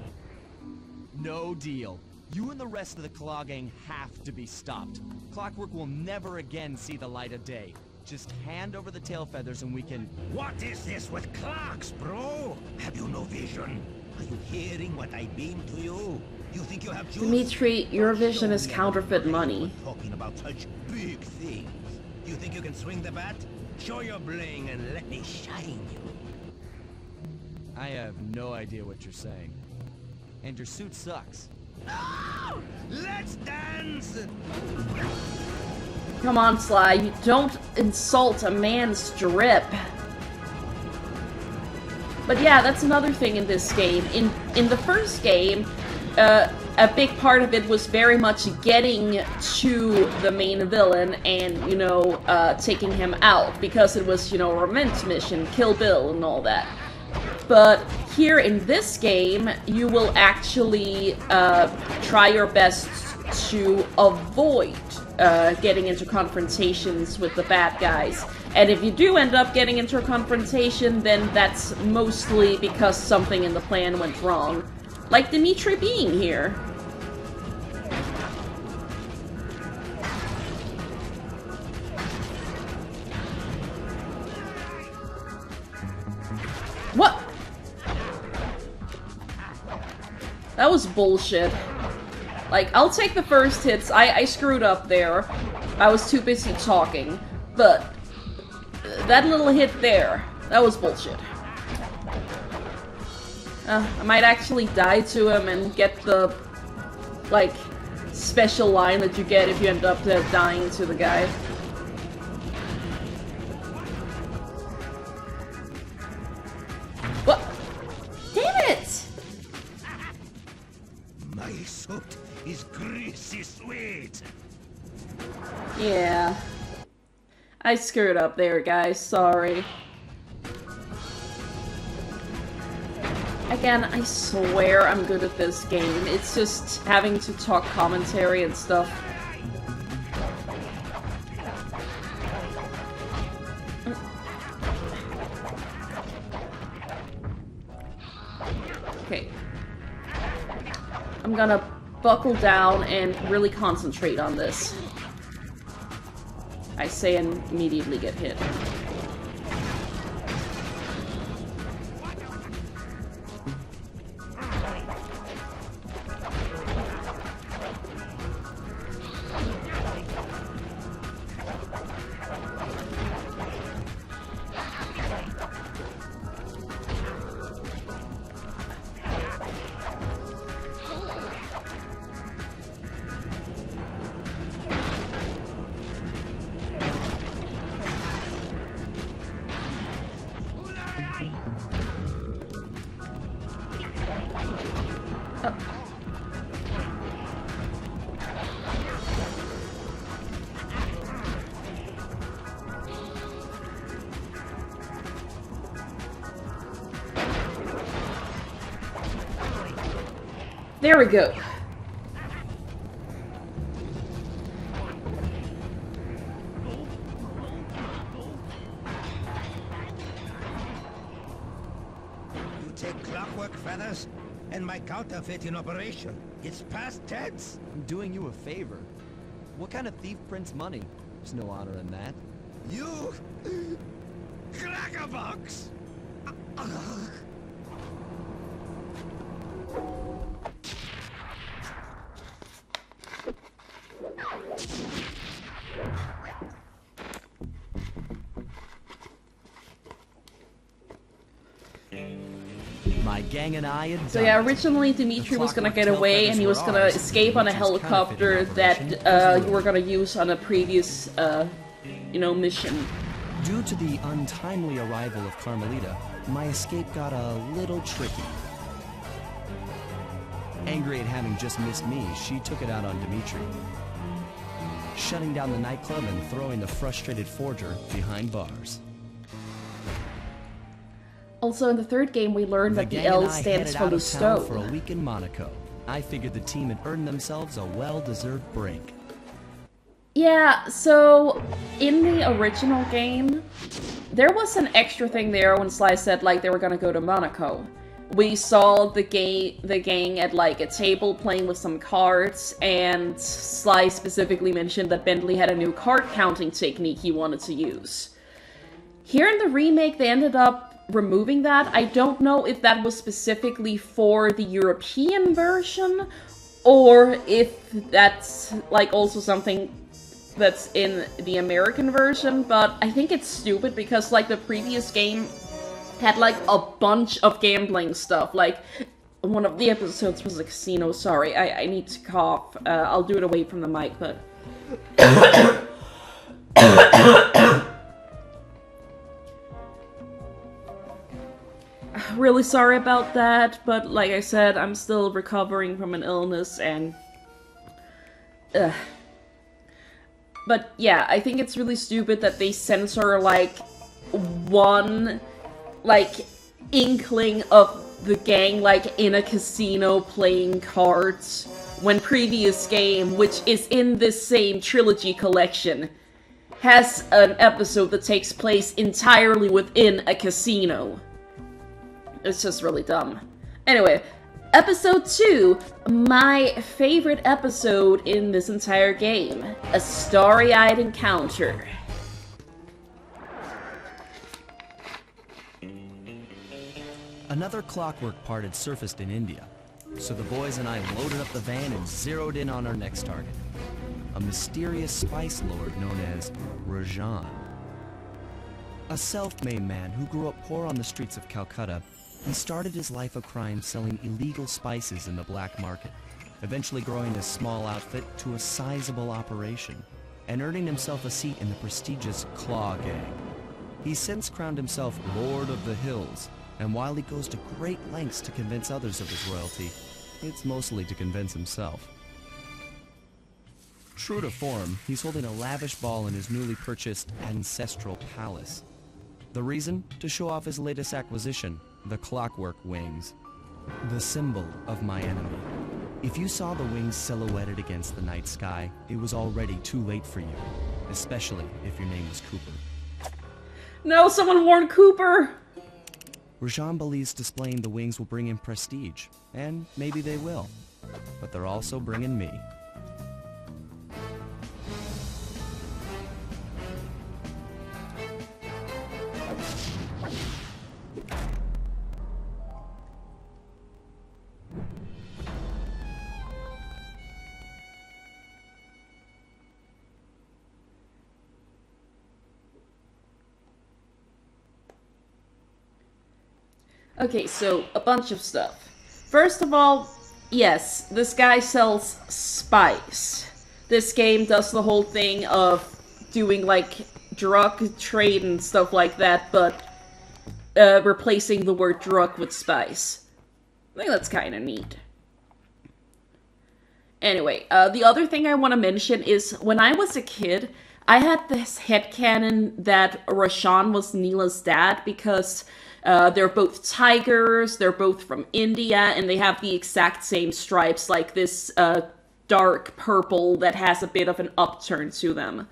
No deal. You and the rest of the Claw Gang have to be stopped. Clockwork will never again see the light of day. Just hand over the tail feathers and we can... What is this with clocks, bro? Have you no vision? Are you hearing what I beam to you? You think you have juice? Dimitri, your Don't vision show is me counterfeit anymore. money. We're talking about such big things. You think you can swing the bat? Show your bling and let me shine you. I have no idea what you're saying. And your suit sucks. Oh, let's dance! Come on, Sly, you don't insult a man's drip. But yeah, that's another thing in this game. In the first game, a big part of it was very much getting to the main villain and, you know, taking him out. Because it was, you know, a revenge mission, Kill Bill and all that. But here in this game, you will actually try your best to avoid getting into confrontations with the bad guys. And if you do end up getting into a confrontation, then that's mostly because something in the plan went wrong. Like Dimitri being here. What? That was bullshit. Like, I'll take the first hits. I screwed up there. I was too busy talking. But that little hit there, that was bullshit. I might actually die to him and get the, like, special line that you get if you end up dying to the guy. What? Damn it! My suit is greasy sweet. Yeah. I screwed up there, guys. Sorry. Again, I swear I'm good at this game. It's just having to talk commentary and stuff. Okay. I'm gonna buckle down and really concentrate on this. I say and immediately get hit. There we go. You take clockwork feathers and my counterfeit in operation. It's past tense. I'm doing you a favor. What kind of thief prints money? There's no honor in that. You... crackerbox! My gang and I had So done yeah, it. originally Dimitri was gonna Clockwork get tail away feathers and he was were gonna ours. escape on a Dimitri's helicopter counterfeiting that operation you were gonna use on a previous, you know, mission. Due to the untimely arrival of Carmelita, my escape got a little tricky. Angry at having just missed me, she took it out on Dimitri, shutting down the nightclub and throwing the frustrated forger behind bars. Also, in the third game, we learned that the gang and L I stands headed for out of town for a Lousteau. week in Monaco. I figured the team had earned themselves a well-deserved break. Yeah, so in the original game, there was an extra thing there when Sly said, like, they were gonna go to Monaco. we saw the gang at like a table playing with some cards, and Sly specifically mentioned that Bentley had a new card counting technique he wanted to use. Here in the remake, they ended up removing that. I don't know if that was specifically for the European version, or if that's like also something that's in the American version, but I think it's stupid because like the previous game had like a bunch of gambling stuff. Like one of the episodes was a casino. Sorry, I need to cough. I'll do it away from the mic, but really sorry about that. But like I said, I'm still recovering from an illness, and but yeah, I think it's really stupid that they censor like one like inkling of the gang like in a casino playing cards, when previous game, which is in this same trilogy collection, has an episode that takes place entirely within a casino. It's just really dumb. Anyway, episode 2, my favorite episode in this entire game, a starry-eyed encounter. Another clockwork part had surfaced in India, so the boys and I loaded up the van and zeroed in on our next target, a mysterious spice lord known as Rajan. A self-made man who grew up poor on the streets of Calcutta, he started his life of crime selling illegal spices in the black market, eventually growing his small outfit to a sizable operation, and earning himself a seat in the prestigious Claw Gang. He's since crowned himself Lord of the Hills, and while he goes to great lengths to convince others of his royalty, it's mostly to convince himself. True to form, he's holding a lavish ball in his newly purchased ancestral palace. The reason? To show off his latest acquisition, the Clockwork Wings, the symbol of my enemy. If you saw the wings silhouetted against the night sky, it was already too late for you, especially if your name was Cooper. No, someone warned Cooper! Rajan believes displaying the wings will bring him prestige, and maybe they will. But they're also bringing me. Okay, so a bunch of stuff. First of all, yes, this guy sells spice. This game does the whole thing of doing like drug trade and stuff like that, but replacing the word drug with spice. I think that's kind of neat. Anyway, the other thing I want to mention is when I was a kid, I had this headcanon that Rashan was Neela's dad because they're both tigers, they're both from India, and they have the exact same stripes, like this dark purple that has a bit of an upturn to them.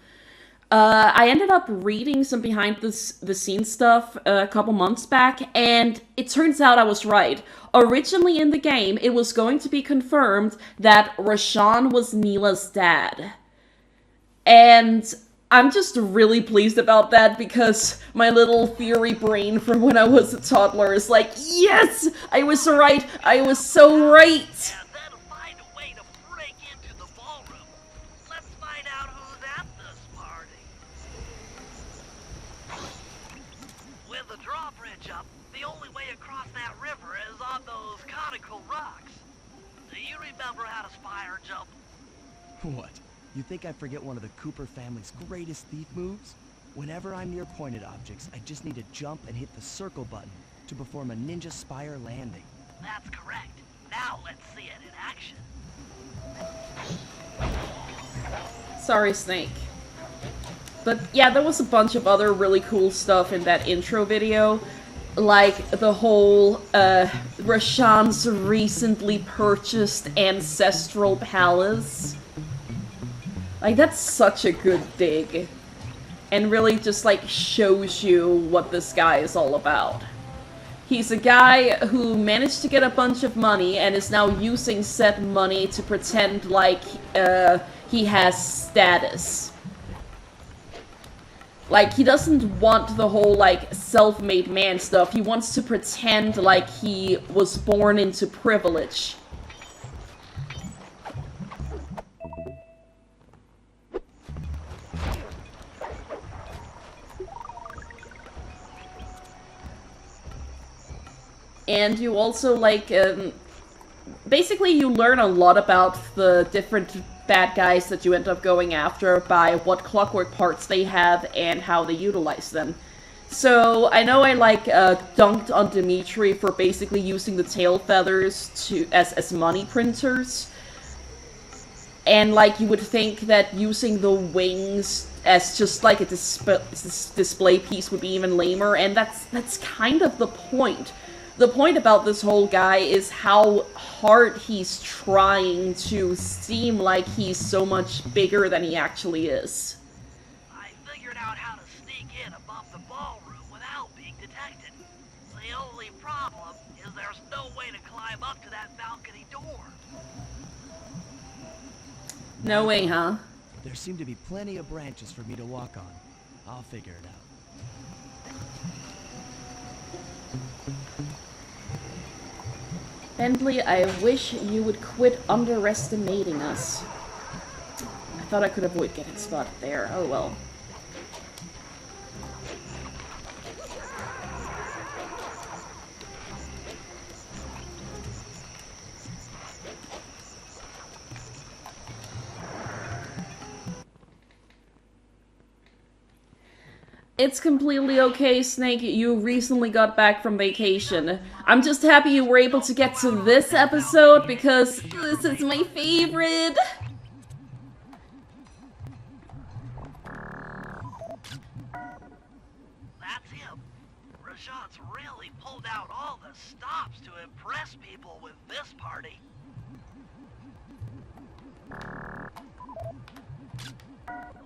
I ended up reading some behind the scenes stuff a couple months back, and it turns out I was right. Originally in the game, it was going to be confirmed that Rashan was Neela's dad. And I'm just really pleased about that because my little theory brain from when I was a toddler is like, yes! I was right! I was so right! And then find a way to break into the ballroom. Let's find out who's at this party. With the drawbridge up, the only way across that river is on those conical rocks. Do you remember how to spire jump? What? You think I forget one of the Cooper family's greatest thief moves? Whenever I'm near pointed objects, I just need to jump and hit the circle button to perform a ninja spire landing. That's correct. Now let's see it in action. Sorry, Snake. But yeah, there was a bunch of other really cool stuff in that intro video. Like the whole Rashan's recently purchased ancestral palace. Like, that's such a good dig. And really just, like, shows you what this guy is all about. He's a guy who managed to get a bunch of money and is now using said money to pretend like he has status. Like, he doesn't want the whole, like, self-made man stuff. He wants to pretend like he was born into privilege. And you also, like, basically you learn a lot about the different bad guys that you end up going after by what clockwork parts they have and how they utilize them. So, I know I, like, dunked on Dimitri for basically using the tail feathers as money printers. And, like, you would think that using the wings as just, like, a display piece would be even lamer, and that's kind of the point. The point about this whole guy is how hard he's trying to seem like he's so much bigger than he actually is. I figured out how to sneak in above the ballroom without being detected. The only problem is there's no way to climb up to that balcony door. No way, huh? There seem to be plenty of branches for me to walk on. I'll figure it out. Bentley, I wish you would quit underestimating us. I thought I could avoid getting spotted there. Oh well. It's completely okay, Snake. You recently got back from vacation. I'm just happy you were able to get to this episode because this is my favorite. That's him. Rajat's really pulled out all the stops to impress people with this party.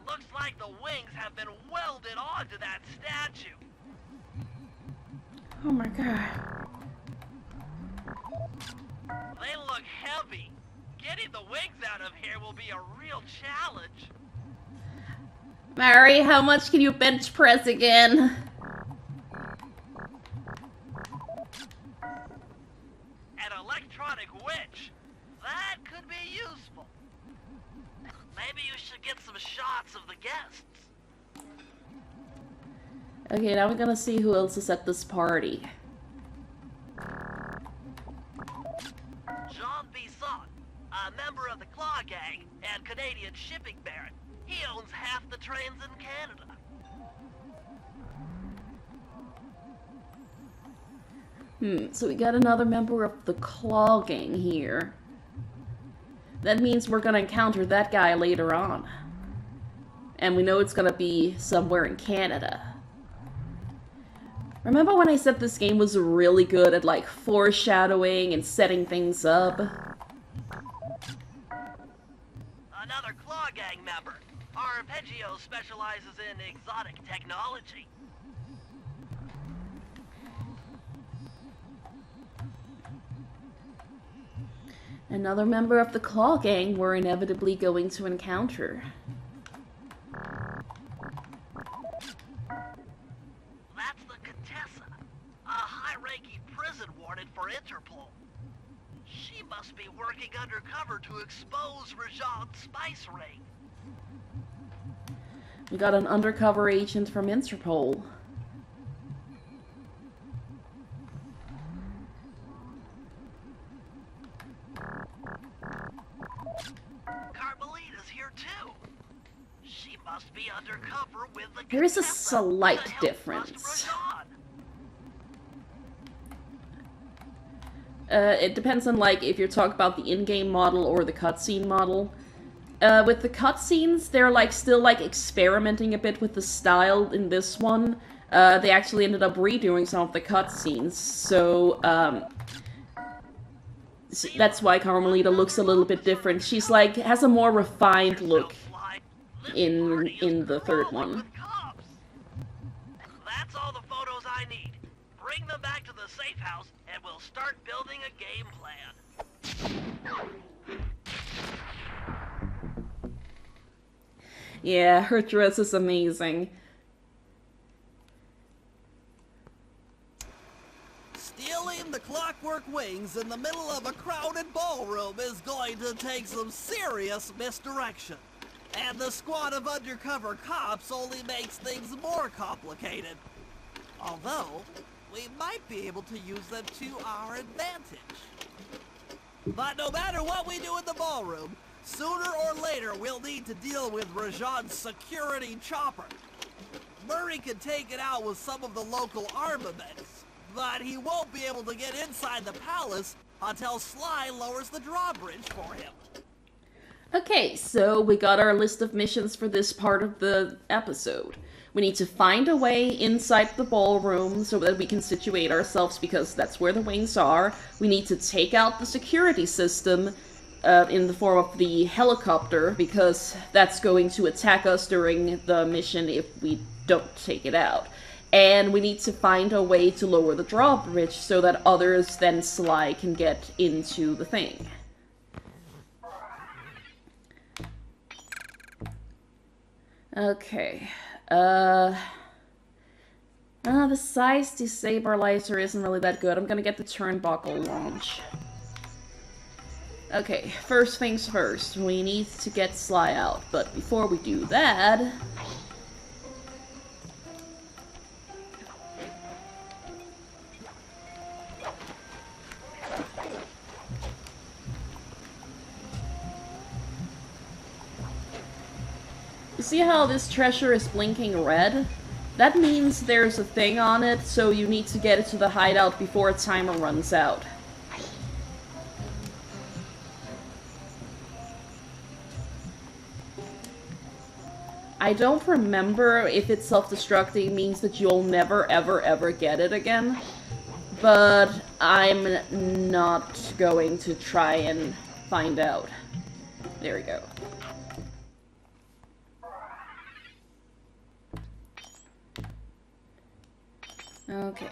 Looks like the wings have been welded onto that statue. Oh my god. They look heavy. Getting the wings out of here will be a real challenge. Mary, how much can you bench press again? An electronic witch. That could be useful. Maybe you should get some shots of the guests. Okay, now we're gonna see who else is at this party. Jean Bisson, a member of the Claw Gang and Canadian shipping baron. He owns half the trains in Canada. So we got another member of the Claw Gang here. That means we're gonna encounter that guy later on. And we know it's gonna be somewhere in Canada. Remember when I said this game was really good at, like, foreshadowing and setting things up? Another Claw Gang member. Arpeggio specializes in exotic technology. Another member of the Claw Gang we're inevitably going to encounter. That's the Contessa, a high-ranking prison warden for Interpol. She must be working undercover to expose Rajat's spice ring. We got an undercover agent from Interpol. Carmelita's here too. She must be undercover with the There is a Contessa slight to help difference. bust Rajat. It depends on, like, if you're talking about the in-game model or the cutscene model. With the cutscenes, they're, like, still, like, experimenting a bit with the style in this one. They actually ended up redoing some of the cutscenes, so, that's why Carmelita looks a little bit different. She's, like, has a more refined look in the third one. That's all the photos I need. Bring them back to the safe house, and we'll start building a game plan. Yeah, her dress is amazing. Stealing the clockwork wings in the middle of a crowded ballroom is going to take some serious misdirection. And the squad of undercover cops only makes things more complicated. Although, we might be able to use them to our advantage. But no matter what we do in the ballroom, sooner or later we'll need to deal with Rajan's security chopper. Murray can take it out with some of the local armaments, but he won't be able to get inside the palace until Sly lowers the drawbridge for him. Okay, so we got our list of missions for this part of the episode. We need to find a way inside the ballroom so that we can situate ourselves because that's where the wings are. We need to take out the security system in the form of the helicopter because that's going to attack us during the mission if we don't take it out. And we need to find a way to lower the drawbridge so that others than Sly can get into the thing. Okay. The size destabilizer isn't really that good. I'm gonna get the turnbuckle launch. Okay, first things first. We need to get Sly out, but before we do that... You see how this treasure is blinking red? That means there's a thing on it, so you need to get it to the hideout before a timer runs out. I don't remember if it's self-destructing means that you'll never ever ever get it again, but I'm not going to try and find out. There we go. Okay.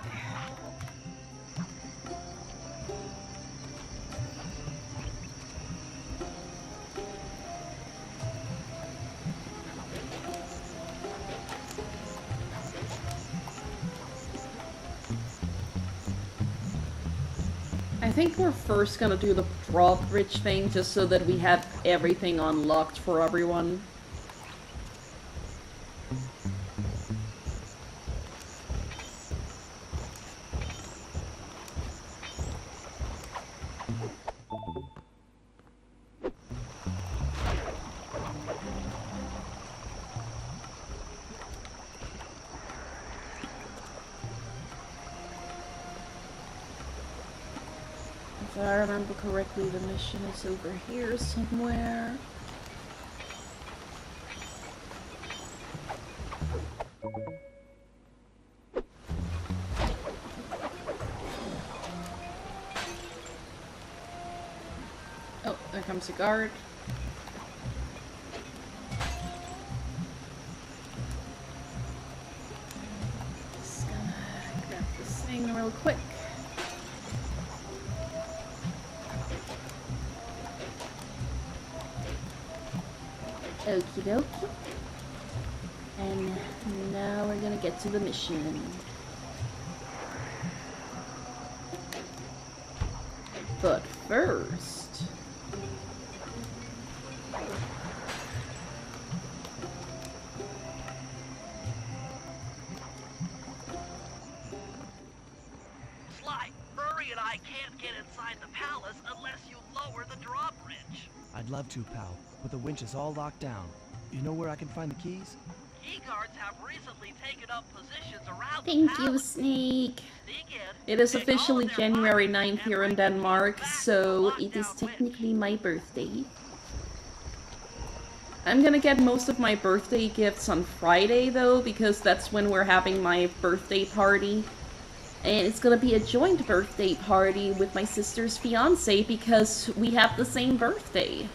I think we're first gonna do the drawbridge thing just so that we have everything unlocked for everyone. If I remember correctly, the mission is over here somewhere. Oh, there comes a guard. Just gonna grab this thing real quick. Okie dokie. And now we're gonna get to the mission. But first... Sly, Murray and I can't get inside the palace unless you lower the drawbridge. I'd love to, pal, but the winch is all locked down. You know where I can find the keys? Key guards have recently taken up positions around the Thank you, palace. Snake! Sneak in, It is take officially all of their January money, 9th here and in bring Denmark, them back so to the it is lockdown technically my birthday. I'm gonna get most of my birthday gifts on Friday, though, because that's when we're having my birthday party. And it's gonna be a joint birthday party with my sister's fiancé because we have the same birthday.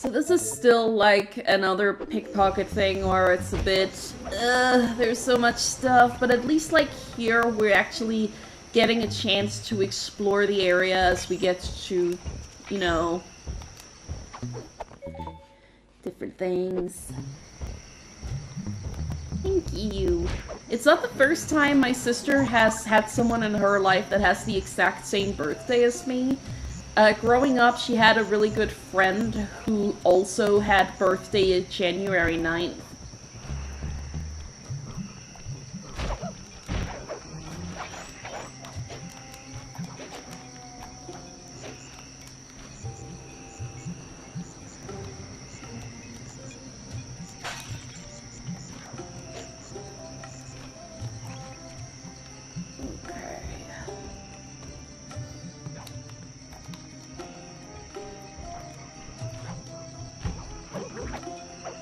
So this is still like another pickpocket thing where it's a bit, there's so much stuff, but at least like here we're actually getting a chance to explore the area as we get to, you know, different things. Thank you. It's not the first time my sister has had someone in her life that has the exact same birthday as me. Growing up, she had a really good friend who also had birthday January 9th.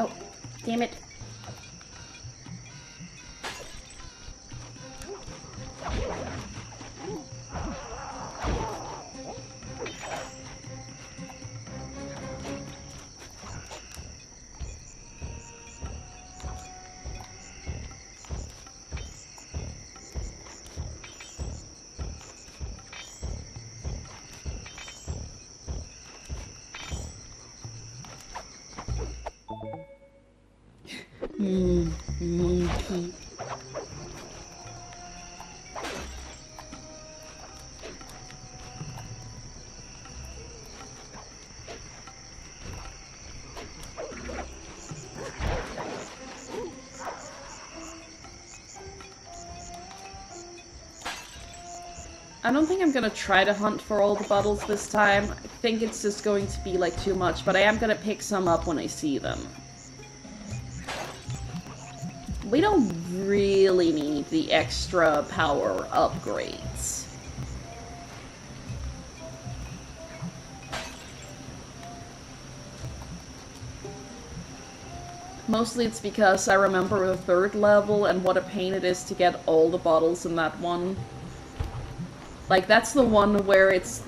Oh, damn it. Monkey. I don't think I'm gonna try to hunt for all the bottles this time. I think it's just going to be like too much, but I am gonna pick some up when I see them. We don't really need the extra power upgrades. Mostly it's because I remember the third level and what a pain it is to get all the bottles in that one. Like, that's the one where it's,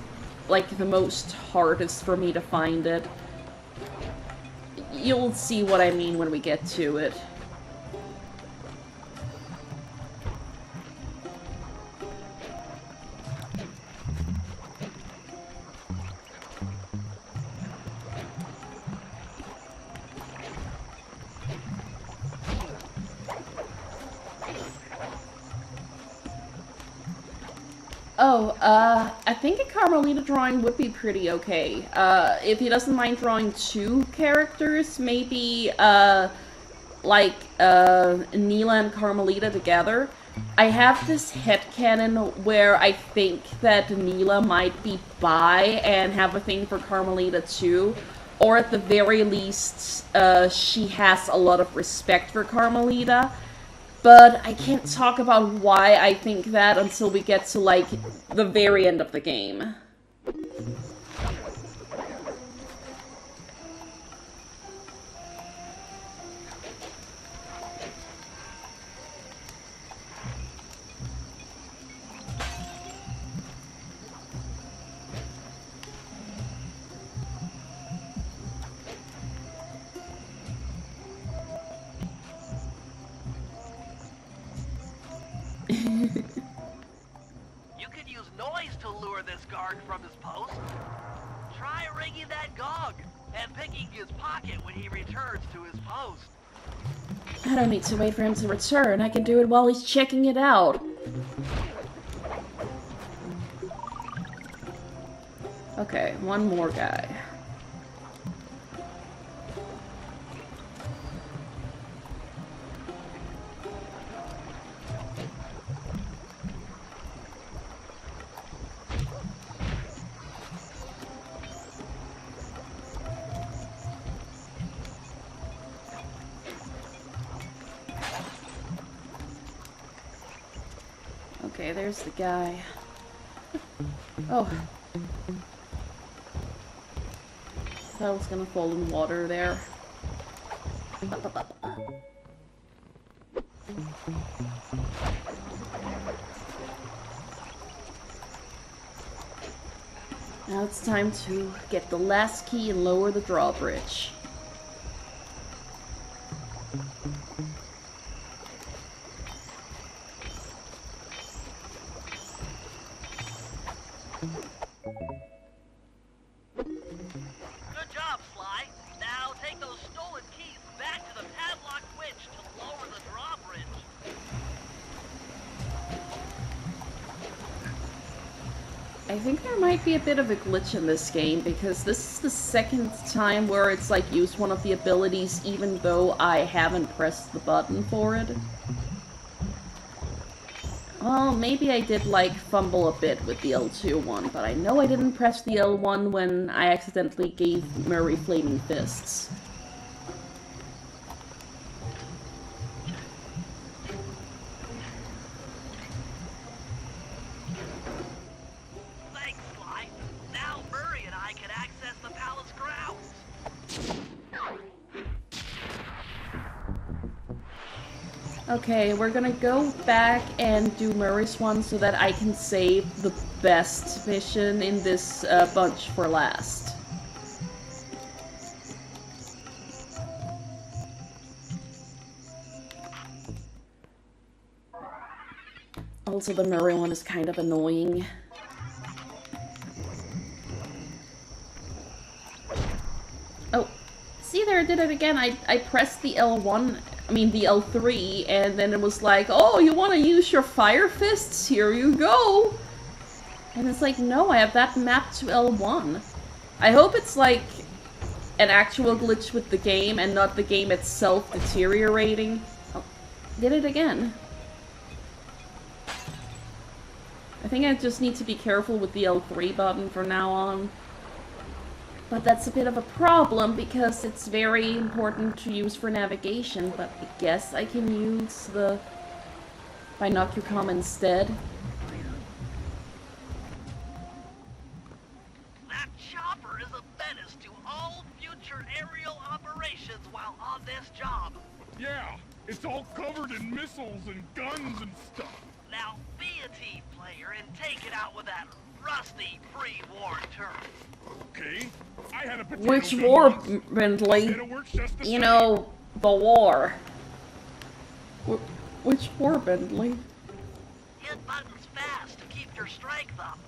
like, the most hardest for me to find it. You'll see what I mean when we get to it. Oh, I think a Carmelita drawing would be pretty okay. If he doesn't mind drawing two characters, maybe, like, Neela and Carmelita together. I have this headcanon where I think that Neela might be bi and have a thing for Carmelita too. Or at the very least, she has a lot of respect for Carmelita. But I can't talk about why I think that until we get to, like, the very end of the game. You could use noise to lure this guard from his post. Try ringing that gong and picking his pocket when he returns to his post. I don't need to wait for him to return. I can do it while he's checking it out. Okay, one more guy. Okay, there's the guy. Oh. Thought I was gonna fall in water there. Now it's time to get the last key and lower the drawbridge. Good job, Sly. Now take those stolen keys back to the padlock winch to lower the drawbridge. I think there might be a bit of a glitch in this game, because this is the second time where it's like used one of the abilities even though I haven't pressed the button for it. Well, maybe I did like fumble a bit with the L2 one, but I know I didn't press the L1 when I accidentally gave Murray Flaming Fists. Thanks, Sly. Now Murray and I can access the palace grounds. Okay, we're gonna go back and do Murray's one so that I can save the best mission in this bunch for last. Also, the Murray one is kind of annoying. Oh, see there, I did it again. I pressed the L1, I mean the L3, and then it was like, oh, you want to use your fire fists? Here you go! And it's like, no, I have that mapped to L1. I hope it's like an actual glitch with the game and not the game itself deteriorating. Oh, did it again. I think I just need to be careful with the L3 button from now on. But that's a bit of a problem because it's very important to use for navigation, but I guess I can use the binocular instead. That chopper is a menace to all future aerial operations while on this job. Yeah, it's all covered in missiles and guns and stuff. Now be a team player and take it out with that rusty pre-war term. Okay, I had a potato Which gun war, once, Bentley? and it works just the You same. know, the war. Which war, Bentley? Hit buttons fast to keep your strength up.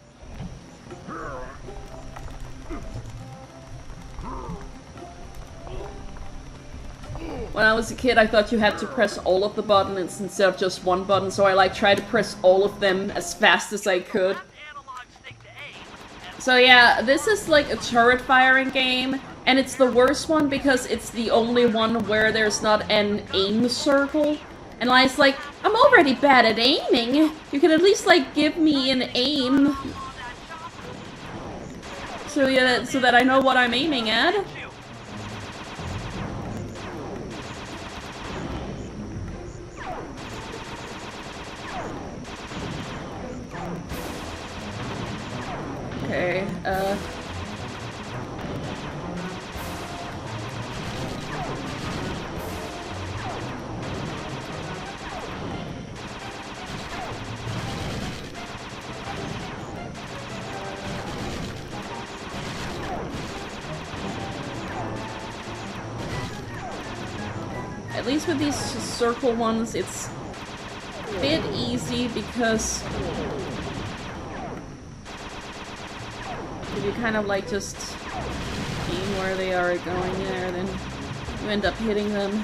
When I was a kid, I thought you had to press all of the buttons instead of just one button, so I like tried to press all of them as fast as I could. Left analog stick to aim, and So yeah, this is like a turret firing game, and it's the worst one because it's the only one where there's not an aim circle. And I was like, I'm already bad at aiming. You can at least like give me an aim, so yeah, so that I know what I'm aiming at. Okay, at least with these circle ones, it's a bit easy because if you kind of like just aim where they are going there, then you end up hitting them.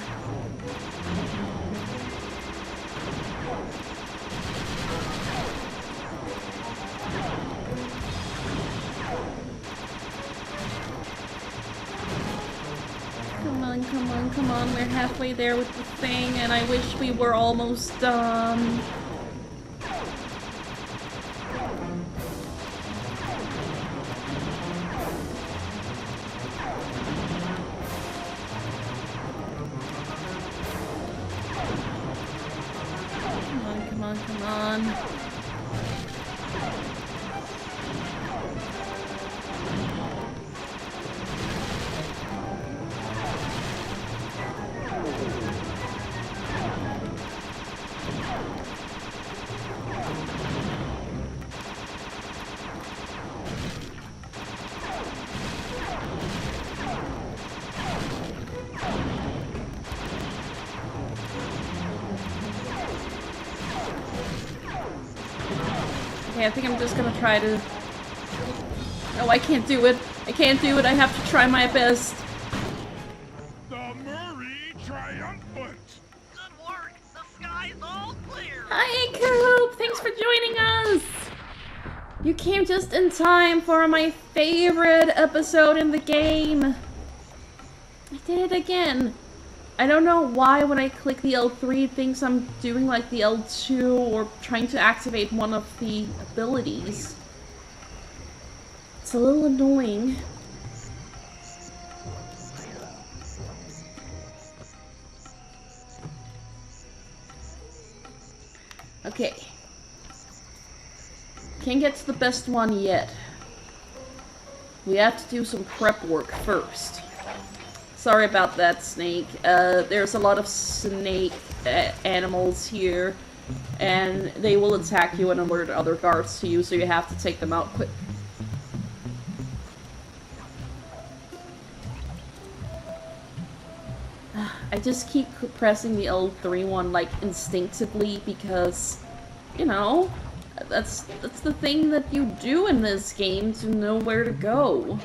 Come on, come on, come on, we're halfway there with the thing, and I wish we were almost done. Come on, come on, come on. Okay, I think I'm just gonna try to... No, I can't do it. I can't do it. I have to try my best. The Murray triumphant. Good work. The sky's all clear. Hi, Coop! Thanks for joining us! You came just in time for my favorite episode in the game. I did it again. I don't know why when I click the L3 it thinks I'm doing like the L2 or trying to activate one of the abilities. It's a little annoying. Okay. Can't get to the best one yet. We have to do some prep work first. Sorry about that, Snake. There's a lot of snake animals here, and they will attack you and alert other guards to you, so you have to take them out quick. I just keep pressing the L3 one, like, instinctively, because, you know, that's the thing that you do in this game to know where to go.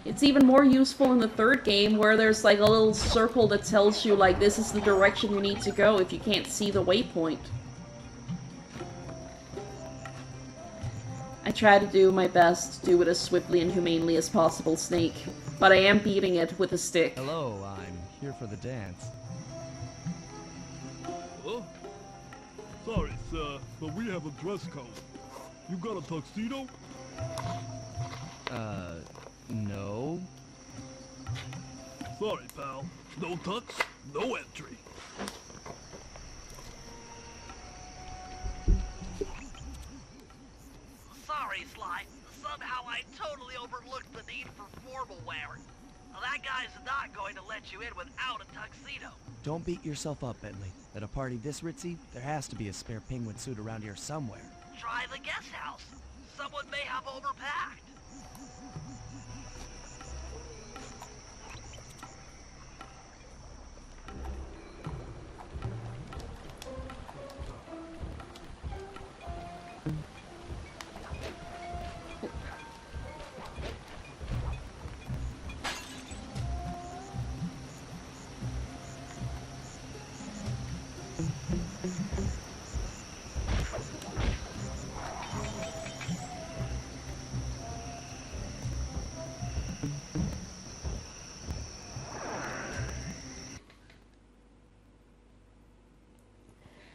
It's even more useful in the third game, where there's like a little circle that tells you like this is the direction you need to go if you can't see the waypoint. I try to do my best to do it as swiftly and humanely as possible, Snake, but I am beating it with a stick. Hello, I'm here for the dance. Huh? Sorry, sir, but we have a dress code. You got a tuxedo? No. Sorry, pal. No tux, no entry. Sorry, Sly. Somehow I totally overlooked the need for formal wear. That guy's not going to let you in without a tuxedo. Don't beat yourself up, Bentley. At a party this ritzy, there has to be a spare penguin suit around here somewhere. Try the guest house. Someone may have overpacked.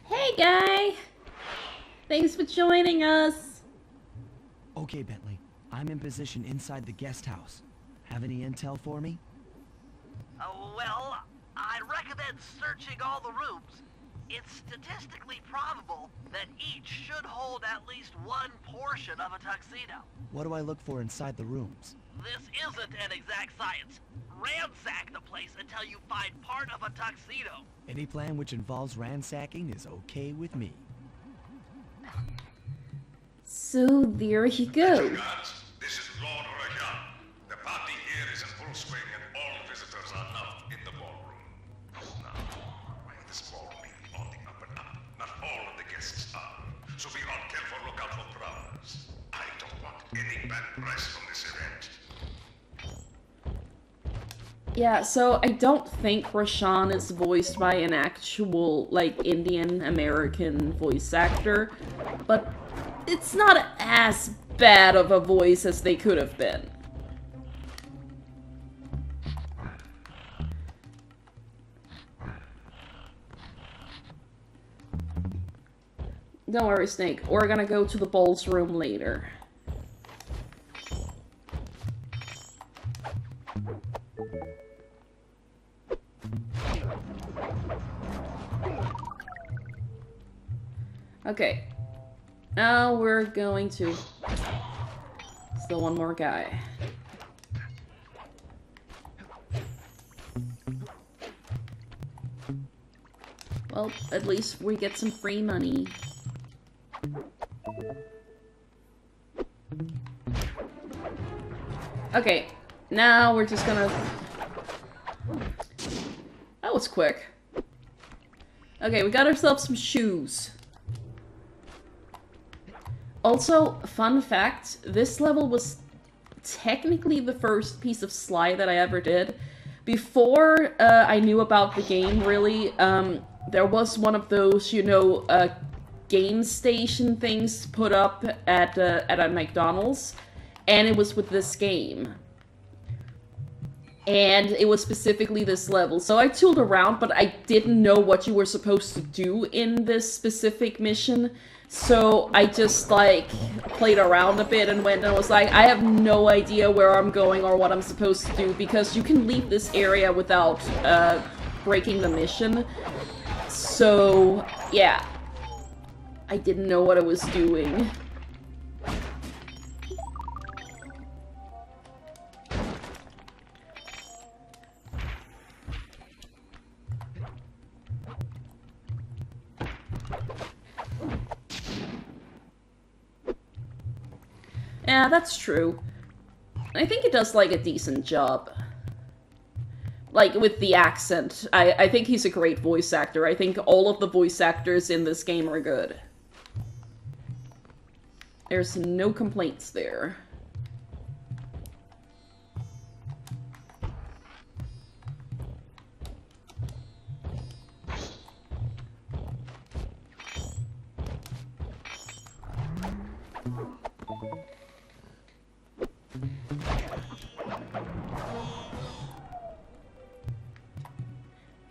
Hey, guy! Thanks for joining us! Okay, Bentley. I'm in position inside the guest house. Have any intel for me? Well, I'd recommend searching all the rooms. It's statistically probable that each should hold at least one portion of a tuxedo. What do I look for inside the rooms? This isn't an exact science. Ransack the place until you find part of a tuxedo. Any plan which involves ransacking is okay with me. So there you go. Guards, this is Lord Rajan. The party here is in full swing and all visitors are now in the ballroom. Now, while this ball may be on the up and up, not all of the guests are. So be on careful lookout for prowlers. I don't want any bad press from this event. Yeah, so I don't think Rashawn is voiced by an actual, like, Indian-American voice actor, but it's not as bad of a voice as they could have been. Don't worry, Snake. We're gonna go to the Bulls room later. Okay. Now we're going to... Still one more guy. Well, at least we get some free money. Okay, now we're just gonna... That was quick. Okay, we got ourselves some shoes. Also, fun fact, this level was technically the first piece of slide that I ever did. Before I knew about the game, really, there was one of those, you know, game station things put up at a McDonald's, and it was with this game. And it was specifically this level. So I tooled around, but I didn't know what you were supposed to do in this specific mission. So I just, like, played around a bit and went and was like, I have no idea where I'm going or what I'm supposed to do, because you can leave this area without breaking the mission. So, yeah. I didn't know what I was doing. Yeah, that's true. I think it does, like, a decent job. Like, with the accent. I think he's a great voice actor. I think all of the voice actors in this game are good. There's no complaints there.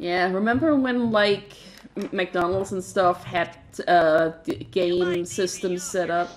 Yeah, remember when, like, McDonald's and stuff had game systems set up?